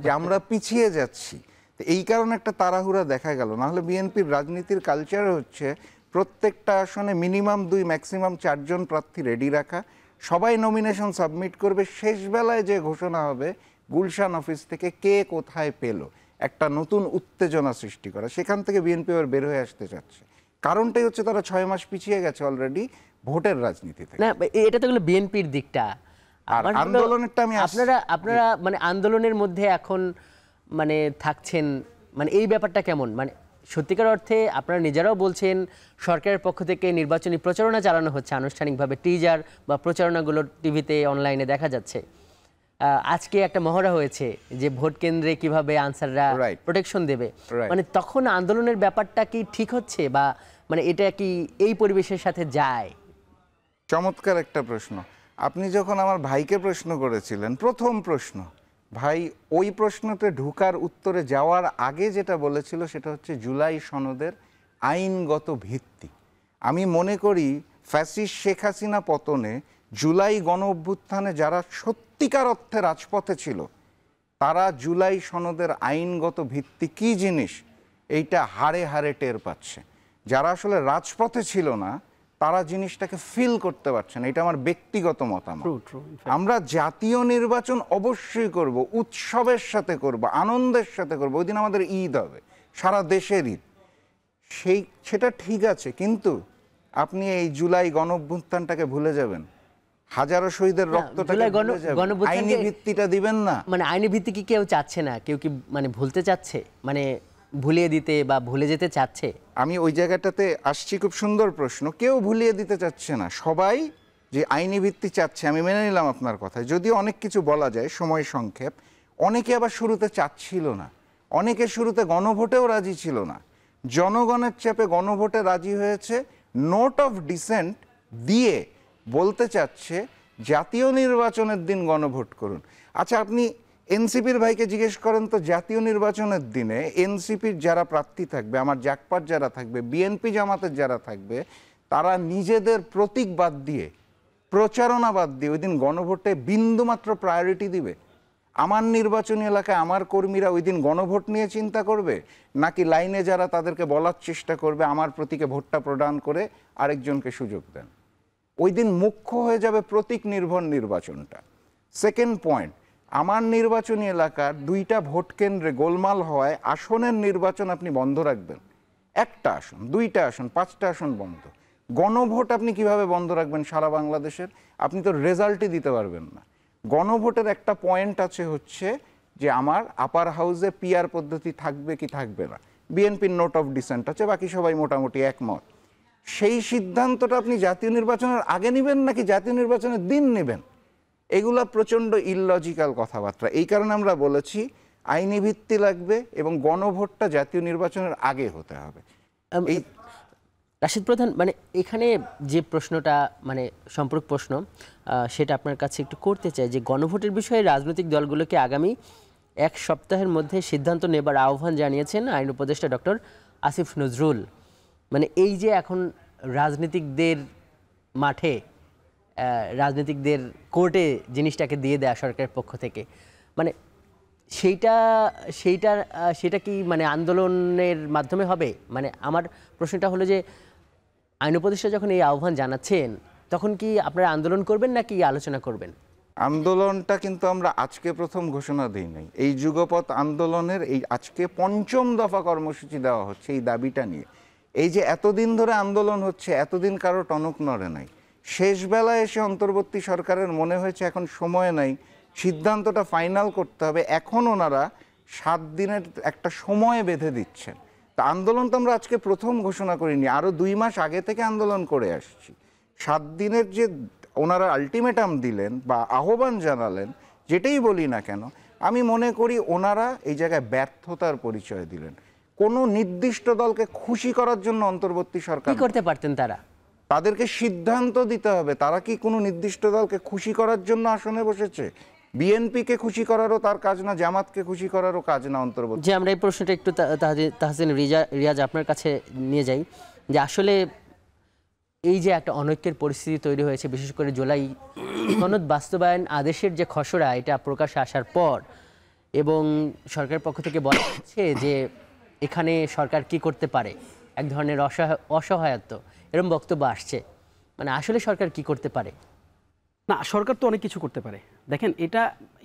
যে আমরা পিছিয়ে যাচ্ছি। তো এই কারণে একটা তাড়াহুড়া দেখা গেল। নাহলে বিএনপির রাজনীতির কালচার হচ্ছে প্রত্যেকটা আসনে মিনিমাম 2 ম্যাক্সিমাম 4 জন প্রার্থী রেডি রাখা, সবাই নমিনেশন সাবমিট করবে, শেষ বেলায় যে ঘোষণা হবে গুলশান অফিস থেকে কে কোথায় পেল, একটা নতুন উত্তেজনা সৃষ্টি করা। সেখান থেকে বিএনপি এবার বের হয়ে আসতে চাচ্ছে। কারণটাই হচ্ছে তারা 6 মাস পিছিয়ে গেছে অলরেডি ভোটের রাজনীতিতে। না এটা তো হলো বিএনপির দিকটা, আর আন্দোলনেরটা আমি আপনারা মানে আন্দোলনের মধ্যে এখন মানে থাকছেন, মানে এই ব্যাপারটা কেমন? মানে সত্যিকার অর্থে আপনারা নিজেরাও বলছেন সরকারের পক্ষ থেকে নির্বাচনী প্রচারণা চালানো হচ্ছে, আনুষ্ঠানিকভাবে টিজার বা প্রচারণাগুলো টিভিতে অনলাইনে দেখা যাচ্ছে। আজকে একটা মহড়া হয়েছে যে ভোট কেন্দ্রে কিভাবে আনসাররা প্রোটেকশন দেবে, মানে তখন আন্দোলনের ব্যাপারটা কি ঠিক হচ্ছে বা মানে এটা কি এই পরিবেশের সাথে যায়? চমৎকার একটা প্রশ্ন। আপনি যখন আমার ভাইকে প্রশ্ন করেছিলেন, প্রথম প্রশ্ন, ভাই ওই প্রশ্নতে ঢুকার উত্তরে যাওয়ার আগে যেটা বলেছিল সেটা হচ্ছে জুলাই সনদের আইনগত ভিত্তি। আমি মনে করি ফ্যাসিস্ট শেখ হাসিনা পতনে জুলাই গণ অভ্যুত্থানে যারা সত্যিকার অর্থে রাজপথে ছিল তারা জুলাই সনদের আইনগত ভিত্তি কি জিনিস এইটা হাড়ে হাড়ে টের পাচ্ছে। যারা আসলে রাজপথে ছিল না তারা জিনিসটাকে ফিল করতে পারছে না। এটা আমার ব্যক্তিগত মতামত। True, আমরা জাতীয় নির্বাচন অবশ্যই করব, উৎসবের সাথে করব, আনন্দের সাথে করব। ওই দিন আমাদের ঈদ হবে, সারা দেশের ঈদ, সেটা ঠিক আছে, কিন্তু আপনি এই জুলাই গণঅভ্যুত্থানটাকে ভুলে যাবেন, হাজারো শহীদের রক্তটাকে ভুলে যাবেন, আইনি ভিত্তিটা দিবেন না। মানে আইনি ভিত্তি কি কেউ চাচ্ছে না? কেউ কি মানে ভুলতে চাচ্ছে, মানে ভুলিয়ে দিতে বা ভুলে যেতে চাচ্ছে? আমি ওই জায়গাটাতে আসছি, খুব সুন্দর প্রশ্ন। কেউ ভুলিয়ে দিতে চাচ্ছে না, সবাই যে আইনি ভিত্তি চাচ্ছে আমি মেনে নিলাম আপনার কথায়, যদিও অনেক কিছু বলা যায়, সময় সংক্ষেপ। অনেকে আবার শুরুতে চাচ্ছিল না, অনেকে শুরুতে গণভোটেও রাজি ছিল না, জনগণের চাপে গণভোটে রাজি হয়েছে, নোট অফ ডিসেন্ট দিয়ে বলতে চাচ্ছে জাতীয় নির্বাচনের দিন গণভোট করুন। আচ্ছা, আপনি এনসিপির ভাইকে জিজ্ঞেস করেন তো, জাতীয় নির্বাচনের দিনে এনসিপির যারা প্রার্থী থাকবে, আমার জাকপাট যারা থাকবে, বিএনপি জামাতের যারা থাকবে, তারা নিজেদের প্রতীক বাদ দিয়ে, প্রচারণা বাদ দিয়ে ওই দিন গণভোটে বিন্দুমাত্র প্রায়োরিটি দিবে? আমার নির্বাচনী এলাকায় আমার কর্মীরা ওই দিন গণভোট নিয়ে চিন্তা করবে, নাকি লাইনে যারা তাদেরকে বলার চেষ্টা করবে আমার প্রতীকে ভোটটা প্রদান করে আরেকজনকে সুযোগ দেন? ওই দিন মুখ্য হয়ে যাবে প্রতীক নির্ভর নির্বাচনটা। সেকেন্ড পয়েন্ট, আমার নির্বাচনী এলাকার 2টা ভোট কেন্দ্রে গোলমাল হওয়ায় আসনের নির্বাচন আপনি বন্ধ রাখবেন। 1টা আসন, 2টা আসন, 5টা আসন বন্ধ। গণভোট আপনি কিভাবে বন্ধ রাখবেন সারা বাংলাদেশের? আপনি তো রেজাল্টই দিতে পারবেন না। গণভোটের একটা পয়েন্ট আছে হচ্ছে যে আমার আপার হাউসে পিআর পদ্ধতি থাকবে কি থাকবে না, বিএনপির নোট অফ ডিসেন্ট আছে, বাকি সবাই মোটামুটি একমত। সেই সিদ্ধান্তটা আপনি জাতীয় নির্বাচনের আগে নেবেন নাকি জাতীয় নির্বাচনের দিন নেবেন? এগুলা প্রচণ্ড ইললজিক্যাল কথাবার্তা। এই কারণে আমরা বলেছি আইনি ভিত্তি লাগবে এবং গণভোটটা জাতীয় নির্বাচনের আগে হতে হবে। এই রাশিদ প্রধান, মানে এখানে যে প্রশ্নটা মানে সম্পর্ক প্রশ্ন, সেটা আপনার কাছে একটু করতে চাই যে গণভোটের বিষয়ে রাজনৈতিক দলগুলোকে আগামী 1 সপ্তাহের মধ্যে সিদ্ধান্ত নেবার আহ্বান জানিয়েছেন আইন উপদেষ্টা ডক্টর আসিফ নজরুল। মানে এই যে এখন রাজনীতিকদের মাঠে, রাজনীতিকদের কোর্টে জিনিসটাকে দিয়ে দেয়া সরকারের পক্ষ থেকে, মানে সেটা কি মানে আন্দোলনের মাধ্যমে হবে? মানে আমার প্রশ্নটা হলো যে আইন উপদেষ্টা যখন এই আহ্বান জানাচ্ছেন, তখন কি আপনারা আন্দোলন করবেন নাকি আলোচনা করবেন? আন্দোলনটা কিন্তু আমরা আজকে প্রথম ঘোষণা দিই নাই। এই যুগপৎ আন্দোলনের এই আজকে 5ম দফা কর্মসূচি দেওয়া হচ্ছে এই দাবিটা নিয়ে। এই যে এতদিন ধরে আন্দোলন হচ্ছে, এতদিন কারো টনক নড়ে নাই, শেষ বেলায় এসে অন্তর্বর্তী সরকারের মনে হয়েছে এখন সময় নাই, সিদ্ধান্তটা ফাইনাল করতে হবে। এখন ওনারা 7 দিনের একটা সময় বেঁধে দিচ্ছেন। তা আন্দোলন তো আমরা আজকে প্রথম ঘোষণা করিনি, আরও 2 মাস আগে থেকে আন্দোলন করে আসছি। 7 দিনের যে ওনারা আলটিমেটাম দিলেন বা আহ্বান জানালেন, যেটাই বলি না কেন, আমি মনে করি ওনারা এই জায়গায় ব্যর্থতার পরিচয় দিলেন। কোনো নির্দিষ্ট দলকে খুশি করার জন্য অন্তর্বর্তী সরকার কি করতে পারতেন তারা? তাদেরকে সিদ্ধান্ত দিতে হবে। তারা কি কোনো নির্দিষ্ট দলকে খুশি করার জন্য আসনে বসেছে? বিএনপিকে খুশি করারও তার কাজ না, জামাতকে খুশি করারও কাজ না অন্তর্বর্তী। যে আমরা এই প্রশ্নটা একটু তাহসিন রিয়াজ আপনার কাছে নিয়ে যাই, যে আসলে এই যে একটা অনৈক্যের পরিস্থিতি তৈরি হয়েছে, বিশেষ করে জুলাই সনদ বাস্তবায়ন আদেশের যে খসড়া এটা প্রকাশ্যে আসার পর, এবং সরকারের পক্ষ থেকে বলা হচ্ছে যে এখানে সরকার কি করতে পারে, এক ধরনের অসহায়ত্ব, এরকম বক্তব্য আসছে। মানে আসলে সরকার কি করতে পারে? না, সরকার তো অনেক কিছু করতে পারে। দেখেন,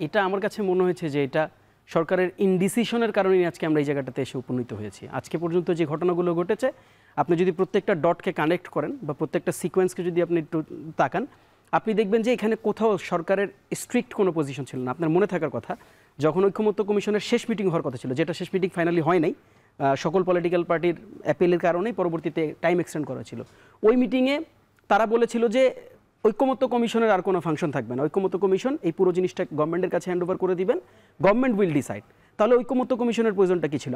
এটা আমার কাছে মনে হয়েছে যে এটা সরকারের ইনডিসিশনের কারণেই আজকে আমরা এই জায়গাটাতে এসে উপনীত হয়েছি। আজকে পর্যন্ত যে ঘটনাগুলো ঘটেছে, আপনি যদি প্রত্যেকটা ডটকে কানেক্ট করেন বা প্রত্যেকটা সিকোয়েন্সকে যদি আপনি একটু তাকান, আপনি দেখবেন যে এখানে কোথাও সরকারের স্ট্রিক্ট কোনো পজিশন ছিল না। আপনার মনে থাকার কথা, যখন ঐক্যমত্য কমিশনের শেষ মিটিং হওয়ার কথা ছিল, যেটা শেষ মিটিং ফাইনালি হয় নাই, সকল পলিটিক্যাল পার্টির অ্যাপিলের কারণেই পরবর্তীতে টাইম এক্সটেন্ড করা ছিল। ওই মিটিংয়ে তারা বলেছিল যে ঐক্যমত্য কমিশনের আর কোনো ফাংশন থাকবে না, ঐক্যমত্য কমিশন এই পুরো জিনিসটা গভর্নমেন্টের কাছে হ্যান্ড ওভার করে দিবেন, গভর্নমেন্ট উইল ডিসাইড। তাহলে ঐক্যমত্য কমিশনের প্রয়োজনটা কী ছিল?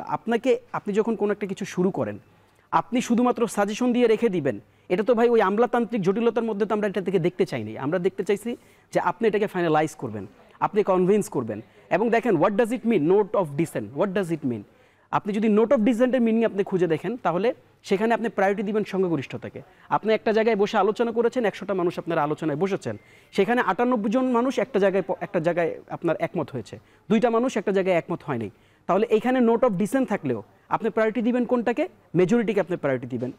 আপনি যখন কোনো একটা কিছু শুরু করেন, আপনি শুধুমাত্র সাজেশন দিয়ে রেখে দিবেন, এটা তো ভাই ওই আমলাতান্ত্রিক জটিলতার মধ্যে তো আমরা এটা থেকে দেখতে চাইনি। আমরা দেখতে চাইছি যে আপনি এটাকে ফাইনালাইজ করবেন, আপনি কনভিন্স করবেন। এবং দেখেন, what does it mean note of dissent? What does it mean? আপনি যদি নোট অফ ডিসেন্টের মিনিং আপনি খুঁজে দেখেন, তাহলে সেখানে আপনি প্রায়োরিটি দিবেন সংখ্যাগরিষ্ঠতাকে। আপনি একটা জায়গায় বসে আলোচনা করেছেন, 100টা মানুষ আপনারা আলোচনায় বসেছেন, সেখানে 98 জন মানুষ একটা জায়গায় আপনার একমত হয়েছে, 2টা মানুষ একটা জায়গায় একমত হয়নি। তাহলে এইখানে নোট অফ ডিসেন্ট থাকলেও আপনি প্রায়োরিটি দিবেন কোনটাকে? মেজরিটিকে আপনি প্রায়োরিটি দিবেন।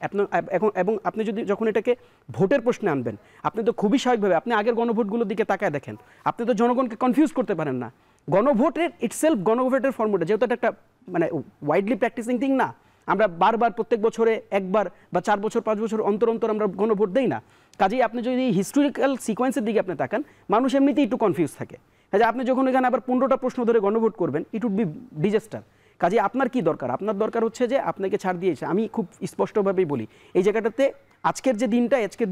এবং আপনি যদি যখন এটাকে ভোটের প্রশ্নে আনবেন, আপনি তো খুবই স্বাভাবিকভাবে আপনি আগের গণভোটগুলোর দিকে তাকায় দেখেন, আপনি তো জনগণকে কনফিউজ করতে পারেন না। গণভোটের ইটসেলফ, গণভোটের ফর্মুলা যেহেতু এটা একটা মানে ওয়াইডলি প্র্যাকটিসিং থিং না, আমরা বারবার প্রত্যেক বছরে একবার বা 4 বছর 5 বছর অন্তর অন্তর আমরা গণভোট দেই না। কাজেই আপনি যদি হিস্টোরিক্যাল সিকোয়েন্সের দিকে আপনি তাকান, মানুষ এমনিতেই একটু কনফিউজ থাকে। কাজে আপনি যখন এখানে আবার 15টা প্রশ্ন ধরে গণভোট করবেন, ইট উড বি ডিজাস্টার। কাজে আপনার কি দরকার? আপনার দরকার হচ্ছে যে আপনাকে ছাড় দিয়েছে। আমি খুব স্পষ্টভাবেই বলি, এই জায়গাটাতে আজকের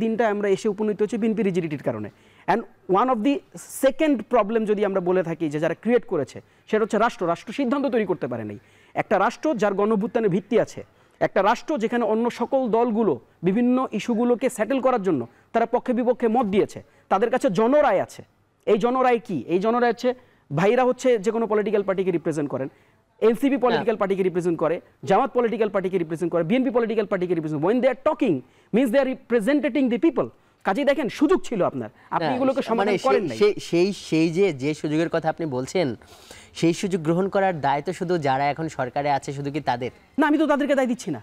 দিনটা আমরা এসে উপনীত হচ্ছে বিএনপি রিজিডিটির কারণে। And one of the second problem যদি আমরা বলে থাকি যে যারা ক্রিয়েট করেছে, সেটা হচ্ছে রাষ্ট্র সিদ্ধান্ত তৈরি করতে পারে নাই। একটা রাষ্ট্র যার গণঅভ্যুত্থানের ভিত্তি আছে, একটা রাষ্ট্র যেখানে অন্য সকল দলগুলো বিভিন্ন ইস্যুগুলোকে সেটেল করার জন্য তারা পক্ষে বিপক্ষে মত দিয়েছে, তাদের কাছে জনরায় আছে। এই জনরায় কি? এই জনরায় হচ্ছে ভাইরা হচ্ছে যে কোনো পলিটিক্যাল পার্টিকে রিপ্রেজেন্ট করেন, এনসিপি পলিটিক্যাল পার্টিকে রিপ্রেজেন্ট করে, জামাত পলিটিক্যাল পার্টিকে রিপ্রেজেন্ট করে, বিএনপি পলিটিক্যাল পার্টিকে represent. When they are talking means they are representing the people. কাজেই দেখেন সুযোগ ছিল আপনার, আপনি এগুলোকে সমাধান করেন নাই। সেই যে সুযোগের কথা আপনি বলছেন, সেই সুযোগ গ্রহণ করার দায় তো শুধু যারা এখন সরকারে আছে শুধু কি তাদের না? আমি তো তাদেরকে দায় দিচ্ছি না।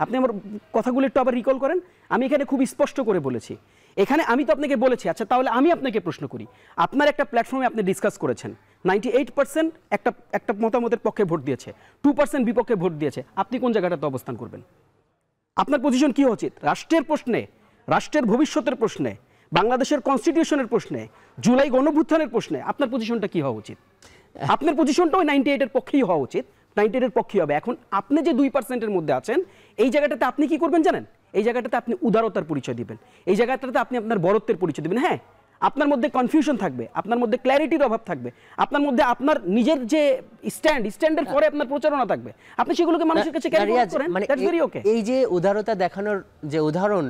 আপনি আমার কথাগুলো একটু আবার রিকল করেন। আমি এখানে খুব স্পষ্ট করে বলেছি, এখানে আমি তো আপনাকে বলেছি, আচ্ছা তাহলে আমি আপনাকে প্রশ্ন করি, আপনার একটা প্ল্যাটফর্মে আপনি ডিসকাস করেছেন 98% একটা মতামতের পক্ষে ভোট দিয়েছে, 2% বিপক্ষে ভোট দিয়েছে, আপনি কোন জায়গাটাতে অবস্থান করবেন? আপনার পজিশন কি উচিত? রাষ্ট্রের প্রশ্নে, রাষ্ট্রের ভবিষ্যতের প্রশ্নে, বাংলাদেশের কনস্টিটিউশনের প্রশ্নে, জুলাই গণঅভ্যুত্থানের প্রশ্নে আপনার পজিশনটা কি হওয়া উচিত? আপনার পজিশনটাও 98-এর পক্ষেই হওয়া উচিত, 98-এর পক্ষেই হবে। এখন আপনি যে 2%-এর মধ্যে আছেন, এই জায়গাটাতে আপনি কি করবেন জানেন? এই জায়গাটাতে আপনি উদারতার পরিচয় দিবেন, এই জায়গাটাতে আপনি আপনার বড়ত্বের পরিচয় দিবেন। হ্যাঁ, আপনার মধ্যে কনফিউশন থাকবে, আপনার মধ্যে ক্ল্যারিটির অভাব থাকবে, আপনার মধ্যে আপনার নিজের যে স্ট্যান্ডের পরে আপনার প্রচারণা থাকবে, আপনি সেগুলোকে মানুষের কাছে ক্যারি করেন, দ্যাটস ভেরি ওকে। এই যে উদারতা দেখানোর যে উদাহরণ,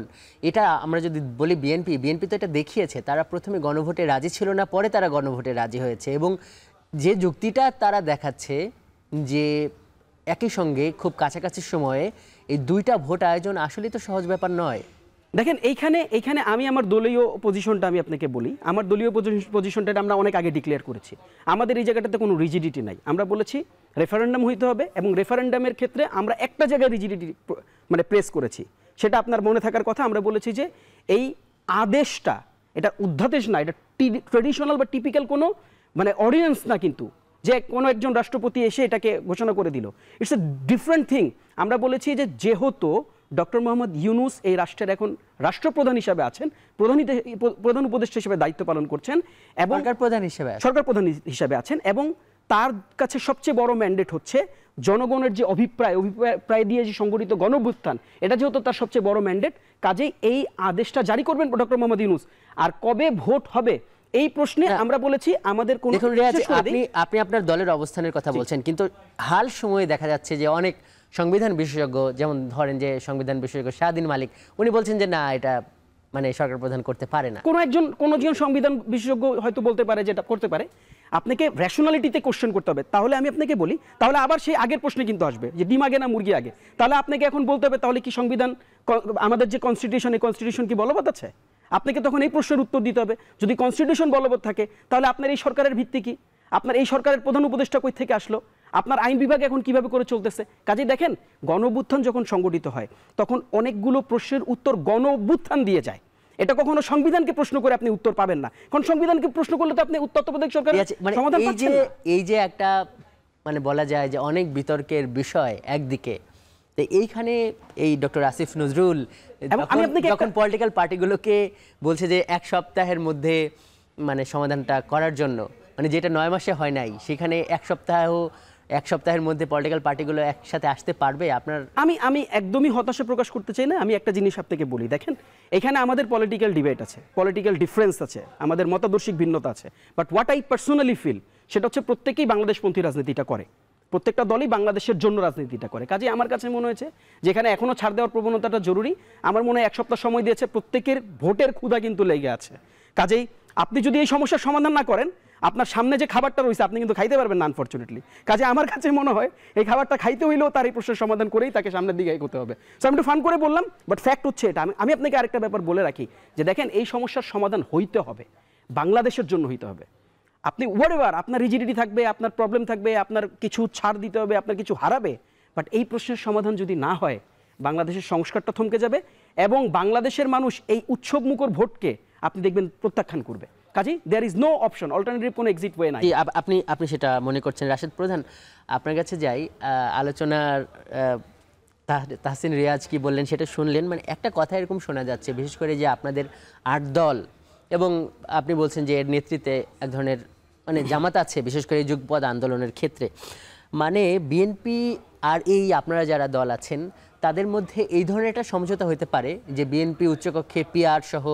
এটা আমরা যদি বলি বিএনপি তো এটা দেখিয়েছে। তারা প্রথমে গণভোটে রাজি ছিল না, পরে তারা গণভোটে রাজি হয়েছে। এবং যে যুক্তিটা তারা দেখাচ্ছে যে একই সঙ্গে খুব কাছাকাছি সময়ে এই 2টা ভোট আয়োজন আসলেই তো সহজ ব্যাপার নয়। দেখেন এইখানে আমি আমার দলীয় পজিশনটা আমি আপনাকে বলি। আমার দলীয় পজিশনটা আমরা অনেক আগে ডিক্লেয়ার করেছি। আমাদের এই জায়গাটাতে কোনো রিজিডিটি নাই। আমরা বলেছি রেফারেন্ডাম হইতে হবে, এবং রেফারেন্ডামের ক্ষেত্রে আমরা একটা জায়গায় রিজিডিটি মানে প্রেস করেছি, সেটা আপনার মনে থাকার কথা। আমরা বলেছি যে এই আদেশটা, এটা অধ্যাদেশ না, এটা ট্রেডিশনাল বা টিপিক্যাল কোনো মানে অর্ডিন্যান্স না, কিন্তু যে কোনো একজন রাষ্ট্রপতি এসে এটাকে ঘোষণা করে দিল, ইটস এ ডিফারেন্ট থিং। আমরা বলেছি যে যেহেতু ডক্টর মোহাম্মদ ইউনূস এই রাষ্ট্রের এখন রাষ্ট্রপ্রধান হিসাবে আছেন, প্রধান উপদেষ্টা হিসেবে দায়িত্ব পালন করছেন, এবং সরকার প্রধান হিসাবে আছেন, এবং তার কাছে সবচেয়ে বড় ম্যান্ডেট হচ্ছে জনগণের যে অভিপ্রায় দিয়ে যে সংগঠিত গণঅভ্যুত্থান, এটা যেহেতু তার সবচেয়ে বড় ম্যান্ডেট, কাজেই এই আদেশটা জারি করবেন ডক্টর মোহাম্মদ ইউনূস। আর কবে ভোট হবে এই প্রশ্নে আমরা বলেছি আমাদের কোন, আপনি আপনার দলের অবস্থানের কথা বলছেন, কিন্তু হাল সময়ে দেখা যাচ্ছে যে অনেক সংবিধান বিশেষজ্ঞ, যেমন ধরেন যে সংবিধান বিশেষজ্ঞ শাহদিন মালিক, উনি বলছেন যে না, এটা মানে সরকার প্রধান করতে পারে না। কোন একজন সংবিধান বিশেষজ্ঞ হয়তো বলতে পারে যেটা করতে পারে। আপনাকে র্যাশনালিটিতে কোশ্চেন করতে হবে। তাহলে আমি আপনাকে বলি, তাহলে আবার সেই আগের প্রশ্নে কিন্তু আসবে যে ডিম আগে না মুরগি আগে। তাহলে আপনাকে এখন বলতে হবে তাহলে কি সংবিধান, আমাদের যে কনস্টিটিউশন, এই কনস্টিটিউশন কি বলবৎ আছে? আপনাকে তখন এই প্রশ্নের উত্তর দিতে হবে। যদি কনস্টিটিউশন বলবৎ থাকে, তাহলে আপনার এই সরকারের ভিত্তি কি? আপনার এই সরকারের প্রধান উপদেষ্টা কই থেকে আসলো? আপনার আইন বিভাগ এখন কিভাবে করে চলতেছে? কাজেই দেখেন, গণঅভ্যুত্থান যখন সংগঠিত হয়, তখন অনেকগুলো প্রশ্নের উত্তর গণঅভ্যুত্থান দিয়ে যায়। এটা কখনো সংবিধানকে প্রশ্ন করে আপনি উত্তর পাবেন না, কারণ সংবিধানকে প্রশ্ন করলে তো আপনি তত্ত্বাবধায়ক সরকারের সমাধান পাচ্ছেন না। এই যে একটা মানে বলা যায় যে অনেক বিতর্কের বিষয় একদিকে, তো এইখানে এই ডক্টর আসিফ নজরুল যখন পলিটিক্যাল পার্টিগুলোকে বলছে যে 1 সপ্তাহের মধ্যে মানে সমাধানটা করার জন্য, মানে যেটা 9 মাসে হয় নাই, সেখানে 1 সপ্তাহের মধ্যে পলিটিক্যাল পার্টিগুলো একসাথে আসতে পারবে? আপনার আমি একদমই হতাশা প্রকাশ করতে চাই না। আমি একটা জিনিস আপনাকে বলি, দেখেন এখানে আমাদের পলিটিক্যাল ডিবেট আছে, পলিটিক্যাল ডিফারেন্স আছে, আমাদের মতাদর্শিক ভিন্নতা আছে, but what I personally feel সেটা হচ্ছে প্রত্যেকেই বাংলাদেশপন্থী রাজনীতিটা করে, প্রত্যেকটা দলই বাংলাদেশের জন্য রাজনীতিটা করে। কাজে আমার কাছে মনে হয়েছে যেখানে এখনো ছাড় দেওয়ার প্রবণতাটা জরুরি, আমার মনে হয় 1 সপ্তাহ সময় দিয়েছে, প্রত্যেকের ভোটের ক্ষুধা কিন্তু লেগে আছে। কাজেই আপনি যদি এই সমস্যার সমাধান না করেন, আপনার সামনে যে খাবারটা রয়েছে আপনি কিন্তু খাইতে পারবেন না, আনফরচুনেটলি। কাজে আমার কাছে মনে হয় এই খাবারটা খাইতে হইলেও তার এই প্রশ্নের সমাধান করেই তাকে সামনের দিকে এগোতে হবে। সো আমি একটু ফান করে বললাম, বাট ফ্যাক্ট হচ্ছে এটা। আমি আপনাকে আরেকটা ব্যাপার বলে রাখি যে দেখেন, এই সমস্যার সমাধান হইতে হবে, বাংলাদেশের জন্য হইতে হবে। আপনি হোয়াটএভার আপনার রিজিডিটি থাকবে, আপনার প্রবলেম থাকবে, আপনার কিছু ছাড় দিতে হবে, আপনার কিছু হারাবে, বাট এই প্রশ্নের সমাধান যদি না হয় বাংলাদেশের সংস্কারটা থমকে যাবে এবং বাংলাদেশের মানুষ এই উৎসব মুখর ভোটকে আপনি দেখবেন প্রত্যাখ্যান করবে। কাজেই there is no option, alternative কোনো এক্সিট ওয়ে নাই। জি, আপনি সেটা মনে করছেন। রাশেদ প্রধান, আপনার কাছে যাই। আলোচনার তাহসিন রিয়াজ কি বললেন সেটা শুনলেন। মানে একটা কথা এরকম শোনা যাচ্ছে, বিশেষ করে যে আপনাদের 8 দল এবং আপনি বলছেন যে এর নেতৃত্বে এক ধরনের মানে জামাত আছে, বিশেষ করে এই যুগপৎ আন্দোলনের ক্ষেত্রে। মানে বিএনপি আর এই আপনারা যারা দল আছেন তাদের মধ্যে এই ধরনের একটা সমঝোতা হতে পারে যে বিএনপি উচ্চকক্ষে পিআর সহ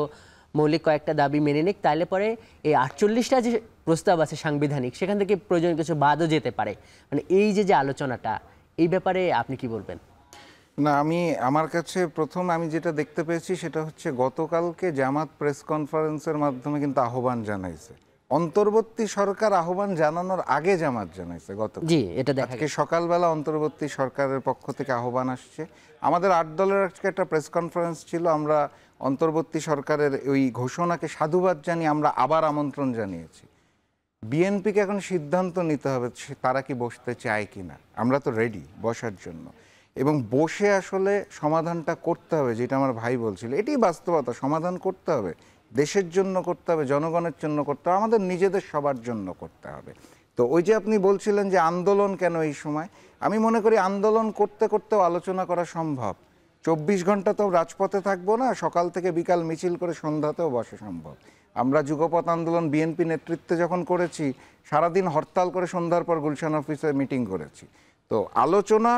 মৌলিক কয়েকটা দাবি মেনে নিক, তাহলে পরে এই 48টা যে প্রস্তাব আছে সাংবিধানিক, সেখান থেকে প্রয়োজনীয় কিছু বাদও যেতে পারে। মানে এই যে আলোচনাটা, এই ব্যাপারে আপনি কি বলবেন? না, আমার কাছে প্রথম আমি যেটা দেখতে পেয়েছি সেটা হচ্ছে গতকালকে জামাত প্রেস কনফারেন্সের মাধ্যমে কিন্তু আহ্বান জানাইছে। অন্তর্বর্তী সরকার আহ্বান জানানোর আগে জামাত জানাইছে গতকাল। জি, এটা দেখা আজকে সকালবেলা অন্তর্বর্তী সরকারের পক্ষ থেকে আহ্বান আসছে। আমাদের 8 দলের আজকে একটা প্রেস কনফারেন্স ছিল। আমরা অন্তর্বর্তী সরকারের ওই ঘোষণাকে সাধুবাদ জানিয়ে আমরা আবার আমন্ত্রণ জানিয়েছি। বিএনপিকে এখন সিদ্ধান্ত নিতে হবে তারা কি বসতে চায় কিনা। আমরা তো রেডি বসার জন্য, এবং বসে আসলে সমাধানটা করতে হবে, যেটা আমার ভাই বলছিল, এটাই বাস্তবতা। সমাধান করতে হবে, দেশের জন্য করতে হবে, জনগণের জন্য করতে হবে, আমাদের নিজেদের সবার জন্য করতে হবে। তো ওই যে আপনি বলছিলেন যে আন্দোলন কেন এই সময়, আমি মনে করি আন্দোলন করতে করতেও আলোচনা করা সম্ভব। 24 ঘন্টা তো রাজপথে থাকবো না, সকাল থেকে বিকাল মিছিল করে সন্ধ্যাতেও বসা সম্ভব। আমরা যুগপৎ আন্দোলন বিএনপি নেতৃত্বে যখন করেছি, সারাদিন হরতাল করে সন্ধ্যার পর গুলশান অফিসে মিটিং করেছি। তো আলোচনা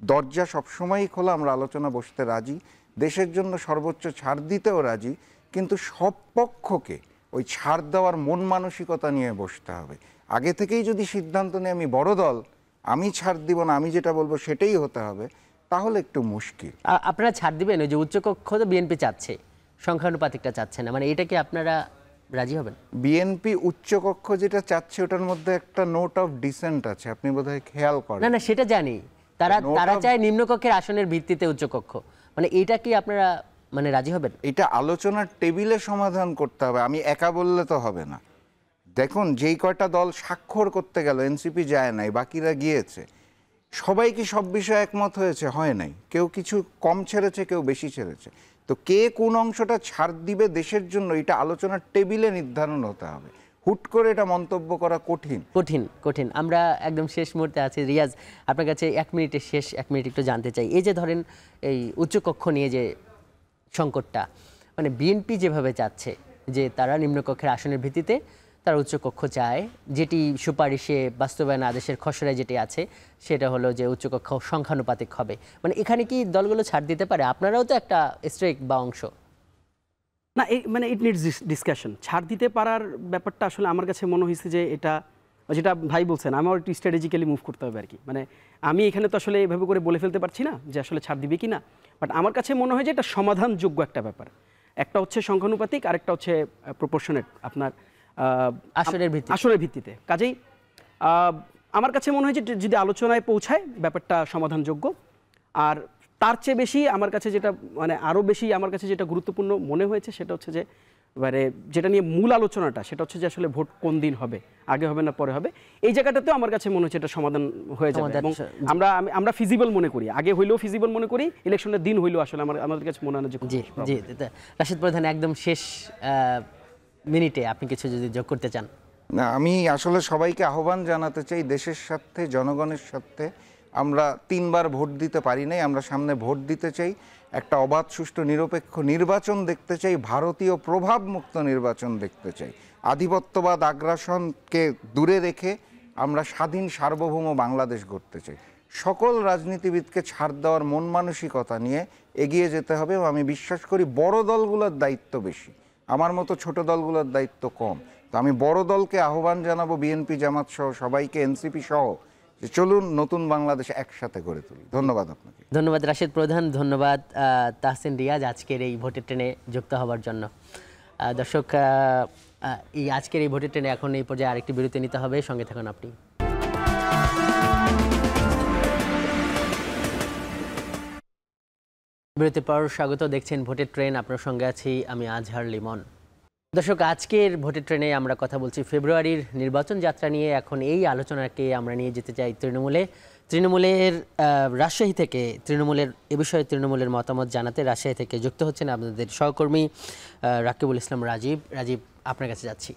দরজা সবসময়ই খোলা, আমরা আলোচনা বসতে রাজি, দেশের জন্য সর্বোচ্চ ছাড় দিতেও রাজি, কিন্তু সব পক্ষকে ওই ছাড় দেওয়ার মন মানসিকতা নিয়ে বসতে হবে। আগে থেকেই যদি সিদ্ধান্ত নিয়ে আমি বড় দল, আমি ছাড় দিব না, আমি যেটা বলবো সেটাই হতে হবে, তাহলে একটু মুশকিল। আপনারা ছাড় দিবেন? ওই যে উচ্চকক্ষ তো বিএনপি চাচ্ছে, সংখ্যানুপাতিকটা চাচ্ছে না, মানে এটা কি আপনারা রাজি হবেন? বিএনপি উচ্চকক্ষ যেটা চাচ্ছে ওটার মধ্যে একটা নোট অফ ডিসেন্ট আছে, আপনি বোধহয় খেয়াল করেন। না, সেটা জানি, তারা চায় নিম্নকক্ষের আসনের ভিত্তিতে উচ্চকক্ষ, মানে এটা কি আপনারা মানে রাজি হবেন? এটা আলোচনার টেবিলে সমাধান করতে হবে, আমি একা বললে তো হবে না। দেখুন, যেই কয়টা দল স্বাক্ষর করতে গেল, এনসিপি যায় নাই, বাকিরা গিয়েছে, সবাই কি সব বিষয়ে একমত হয়েছে? হয় নাই। কেউ কিছু কম ছেড়েছে, কেউ বেশি ছেড়েছে। তো কে কোন অংশটা ছাড় দিবে দেশের জন্য, এটা আলোচনার টেবিলে নির্ধারণ হতে হবে। হুট করে এটা মন্তব্য করা কঠিন কঠিন কঠিন। আমরা একদম শেষ মুহূর্তে আছি। রিয়াজ, আপনার কাছে 1 মিনিট একটু জানতে চাই, এই যে ধরেন এই উচ্চকক্ষ নিয়ে যে সংকটটা, মানে বিএনপি যেভাবে চাচ্ছে যে তারা নিম্নকক্ষের আসনের ভিত্তিতে তারা উচ্চকক্ষ চায়, যেটি সুপারিশে বাস্তবায়ন আদেশের খসড়ায় যেটি আছে সেটা হলো যে উচ্চকক্ষ সংখ্যানুপাতিক হবে। মানে এখানে কি দলগুলো ছাড় দিতে পারে? আপনারাও তো একটা স্ট্রেক বা অংশ। না, মানে ইট নিডস ডিসকাশন। ছাড় দিতে পারার ব্যাপারটা আসলে আমার কাছে মনে হয়েছে যে এটা যেটা ভাই বলছেন, আমার একটু স্ট্র্যাটেজিক্যালি মুভ করতে হবে আর কি। মানে আমি এখানে তো আসলে এভাবে করে বলে ফেলতে পারছি না যে আসলে ছাড় দিবে কি না, বাট আমার কাছে মনে হয় যে এটা সমাধানযোগ্য একটা ব্যাপার। একটা হচ্ছে সংখ্যানুপাতিক, আরেকটা হচ্ছে প্রপোর্শনেট, আপনার আসনের ভিত্তিতে। কাজেই আমার কাছে মনে হয় যে যদি আলোচনায় পৌঁছায় ব্যাপারটা সমাধানযোগ্য। আর তার চেয়ে বেশি আমার কাছে যেটা মানে আরও বেশি আমার কাছে যেটা গুরুত্বপূর্ণ মনে হয়েছে সেটা হচ্ছে যে এবারে যেটা নিয়ে মূল আলোচনাটা, সেটা হচ্ছে যে আসলে ভোট কোন দিন হবে, আগে হবে না পরে হবে, এই জায়গাটাতেও আমার কাছে মনে হচ্ছে এটা সমাধান হয়ে যাবে। এবং আমরা ফিজিবল মনে করি, আগে হইলেও ফিজিবল মনে করি, ইলেকশনের দিন হইলেও আসলে আমাদের কাছে মনে হয় যে। জি জি, রাশিদ প্রধান, একদম শেষ মিনিটে আপনি কিছু যদি যোগ করতে চান। না, আমি আসলে সবাইকে আহ্বান জানাতে চাই, দেশের স্বার্থে, জনগণের স্বার্থে আমরা 3 বার ভোট দিতে পারি নাই, আমরা সামনে ভোট দিতে চাই, একটা অবাধ সুষ্ঠু নিরপেক্ষ নির্বাচন দেখতে চাই, ভারতীয় প্রভাবমুক্ত নির্বাচন দেখতে চাই, আধিপত্যবাদ আগ্রাসনকে দূরে রেখে আমরা স্বাধীন সার্বভৌম বাংলাদেশ গড়তে চাই। সকল রাজনীতিবিদকে ছাড় দেওয়ার মন মানসিকতা নিয়ে এগিয়ে যেতে হবে। এবং আমি বিশ্বাস করি বড় দলগুলোর দায়িত্ব বেশি, আমার মতো ছোট দলগুলোর দায়িত্ব কম। তো আমি বড় দলকে আহ্বান জানাবো, বিএনপি জামাত সহ সবাইকে, এনসিপি সহ, যে চলুন নতুন বাংলাদেশ একসাথে গড়ে তুলি। ধন্যবাদ আপনাকে। ধন্যবাদ রাশিদ প্রধান, ধন্যবাদ তাহসিন রিয়াজ আজকের এই ভোটের ট্রেনে যুক্ত হওয়ার জন্য। দর্শক, এই আজকের এই ভোটের ট্রেনে এখন এই পর্যায়ে আরেকটি বিরতি নিতে হবে, সঙ্গে থাকুন আপনি। বিরতির পর স্বাগত, দেখছেন ভোটের ট্রেন, আপনার সঙ্গে আছি আমি আজহার লিমন। দর্শক, আজকের ভোটের ট্রেনে আমরা কথা বলছি ফেব্রুয়ারির নির্বাচন যাত্রা নিয়ে। এখন এই আলোচনাকে আমরা নিয়ে যেতে চাই তৃণমূলের রাজশাহী থেকে তৃণমূলের এ বিষয়ে তৃণমূলের মতামত জানাতে রাজশাহী থেকে যুক্ত হচ্ছেন আপনাদের সহকর্মী রাকিবুল ইসলাম রাজীব। রাজীব, আপনার কাছে যাচ্ছি।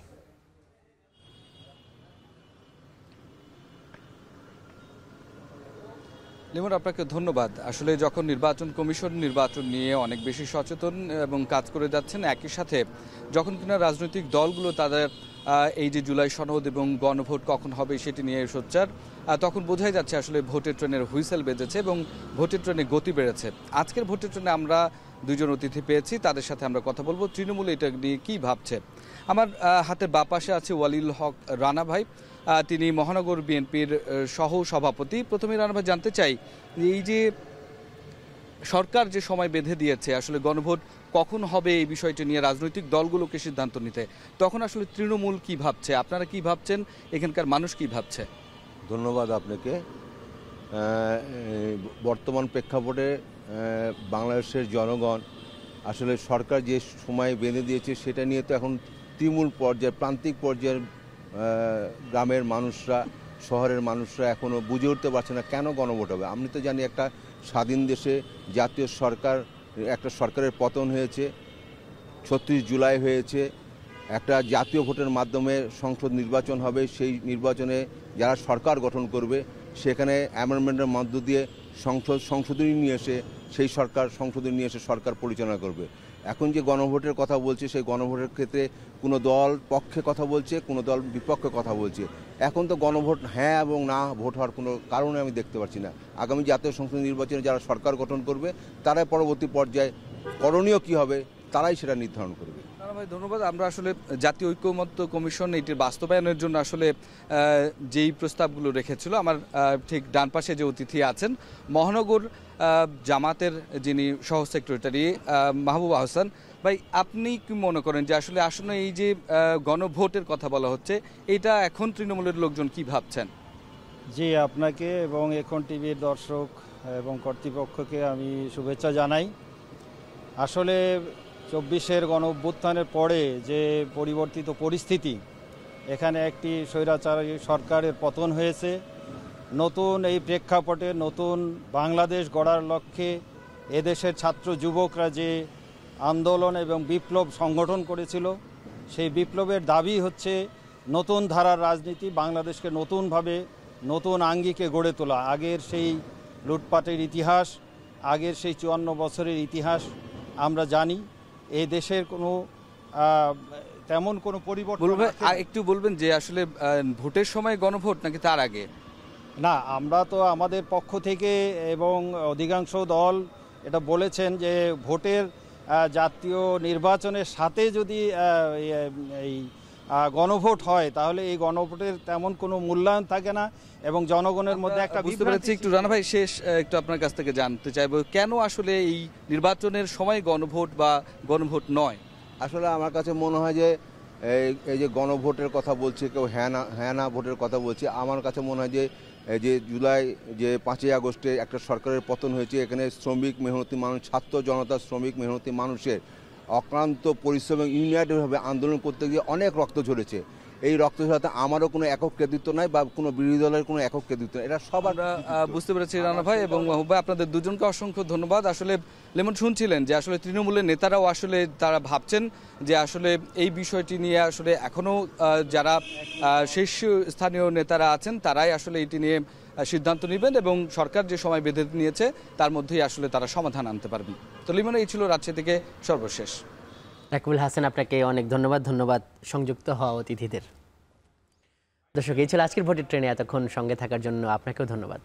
লিমন, আপনাকে ধন্যবাদ। আসলে যখন নির্বাচন কমিশন নির্বাচন নিয়ে অনেক বেশি সচেতন এবং কাজ করে যাচ্ছেন, একই সাথে যখন কিনা রাজনৈতিক দলগুলো তাদের এই যে জুলাই সনদ এবং গণভোট কখন হবে সেটি নিয়ে সোচ্চার, তখন বোঝাই যাচ্ছে আসলে ভোটের ট্রেনের হুইসেল বেজেছে এবং ভোটের ট্রেনে গতি বেড়েছে। আজকের ভোটের ট্রেনে আমরা দুজন অতিথি পেয়েছি, তাদের সাথে আমরা কথা বলবো তৃণমূল এটা নিয়ে কী ভাবছে। আমার হাতের বাঁ পাশে আছে ওয়ালিউল হক রানা ভাই, তিনি মহানগর বিএনপির সহ সভাপতি। প্রথমে রানা ভাই জানতে চাই, এই যে সরকার যে সময় বেঁধে দিয়েছে আসলে গণভোট কখন হবে এই বিষয়টি নিয়ে রাজনৈতিক দলগুলোকে সিদ্ধান্ত নিতে, তখন আসলে তৃণমূল কি ভাবছে, আপনারা কি ভাবছেন, এখানকার মানুষ কি ভাবছে? ধন্যবাদ আপনাকে। বর্তমান প্রেক্ষাপটে বাংলাদেশের জনগণ আসলে সরকার যে সময় বেঁধে দিয়েছে সেটা নিয়ে তো এখন তৃণমূল পর্যায়ে, প্রান্তিক পর্যায়ের গ্রামের মানুষরা, শহরের মানুষরা এখনও বুঝে উঠতে পারছে না কেন গণভোট হবে। আমি তো জানি একটা স্বাধীন দেশে জাতীয় সরকার, একটা সরকারের পতন হয়েছে, ৩৬ জুলাই হয়েছে, একটা জাতীয় ভোটের মাধ্যমে সংসদ নির্বাচন হবে, সেই নির্বাচনে যারা সরকার গঠন করবে সেখানে অ্যামেন্ডমেন্টের মধ্য দিয়ে সংশোধনী নিয়ে এসে সেই সংশোধনী নিয়ে এসে সরকার পরিচালনা করবে। এখন যে গণভোটের কথা বলছে, সেই গণভোটের ক্ষেত্রে কোনো দল পক্ষে কথা বলছে, কোনো দল বিপক্ষে কথা বলছে। এখন তো গণভোট হ্যাঁ এবং না ভোট হওয়ার কোনো কারণে আমি দেখতে পাচ্ছি না। আগামী জাতীয় সংসদ নির্বাচনে যারা সরকার গঠন করবে তারাই পরবর্তী পর্যায়ে করণীয় কী হবে তারাই সেটা নির্ধারণ করবে। ভাই ধন্যবাদ। আমরা আসলে জাতীয় ঐক্যমত্য কমিশন এটির বাস্তবায়নের জন্য আসলে যেই প্রস্তাবগুলো রেখেছিল, আমার ঠিক ডান পাশে যে অতিথি আছেন মহানগর জামাতের যিনি সহ সেক্রেটারি মাহবুব আহসান ভাই, আপনি কি মনে করেন যে আসলে আসলে এই যে গণভোটের কথা বলা হচ্ছে, এটা এখন তৃণমূলের লোকজন কি ভাবছেন? জি, আপনাকে এবং এখন টিভির দর্শক এবং কর্তৃপক্ষকে আমি শুভেচ্ছা জানাই। আসলে ২৪-এর গণ অভ্যুত্থানের পরে যে পরিবর্তিত পরিস্থিতি, এখানে একটি স্বৈরাচারী সরকারের পতন হয়েছে। নতুন এই প্রেক্ষাপটে নতুন বাংলাদেশ গড়ার লক্ষ্যে এদেশের ছাত্র যুবকরা যে আন্দোলন এবং বিপ্লব সংগঠন করেছিল, সেই বিপ্লবের দাবি হচ্ছে নতুন ধারার রাজনীতি, বাংলাদেশকে নতুনভাবে নতুন আঙ্গিকে গড়ে তোলা। আগের সেই লুটপাটের ইতিহাস, আগের সেই ৫৪ বছরের ইতিহাস আমরা জানি। এই দেশের কোনো তেমন কোনো পরিবর্তন একটু বলবেন যে আসলে ভোটের সময় গণভোট নাকি তার আগে? না, আমরা তো আমাদের পক্ষ থেকে এবং অধিকাংশ দল এটা বলেছেন যে ভোটের জাতীয় নির্বাচনের সাথে যদি এই গণভোট হয় তাহলে এই গণভোটের তেমন কোনো মূল্যায়ন থাকে না এবং জনগণের মধ্যে একটা বুঝতে পেরেছি। একটু রানা ভাই, শেষ একটু আপনার কাছ থেকে জানতে চাইবো, কেন আসলে এই নির্বাচনের সময় গণভোট বা গণভোট নয়? আসলে আমার কাছে মনে হয় যে এই যে গণভোটের কথা বলছে, কেউ হ্যাঁ না ভোটের কথা বলছে, আমার কাছে মনে হয় যে জুলাই যে ৫ই আগস্টে একটা সরকারের পতন হয়েছে, এখানে শ্রমিক মেহনতি মানুষ, ছাত্র জনতা, শ্রমিক মেহনতি মানুষের অক্লান্ত পরিশ্রম এবং ইউনাইটেডভাবে আন্দোলন করতে গিয়ে অনেক রক্ত ঝরেছে। এই রক্ত ঝরাতে আমারও কোনো একক কৃতিত্ব নাই বা কোনো বিরোধী দলের কোনো একক কৃতিত্ব নাই, এটা সবার। বুঝতে পেরেছি রানা ভাই এবং মাহবুব ভাই, আপনাদের দুজনকে অসংখ্য ধন্যবাদ। আসলে লেমন শুনছিলেন যে আসলে তৃণমূলের নেতারাও আসলে তারা ভাবছেন যে আসলে এই বিষয়টি নিয়ে আসলে এখনও যারা শীর্ষস্থানীয় নেতারা আছেন তারাই আসলে এটি নিয়ে সিদ্ধান্ত নেবেন এবং সরকার যে সময় বেঁধে নিয়েছে তার মধ্যেই আসলে তারা সমাধান আনতে পারবেন। তো লিমন, এই ছিল রাজশাহী থেকে সর্বশেষ। রাকিবুল হাসান, আপনাকে অনেক ধন্যবাদ সংযুক্ত হওয়া অতিথিদের। দর্শক, এই ছিল আজকের ভোটের ট্রেনে। এতক্ষণ সঙ্গে থাকার জন্য আপনাকেও ধন্যবাদ।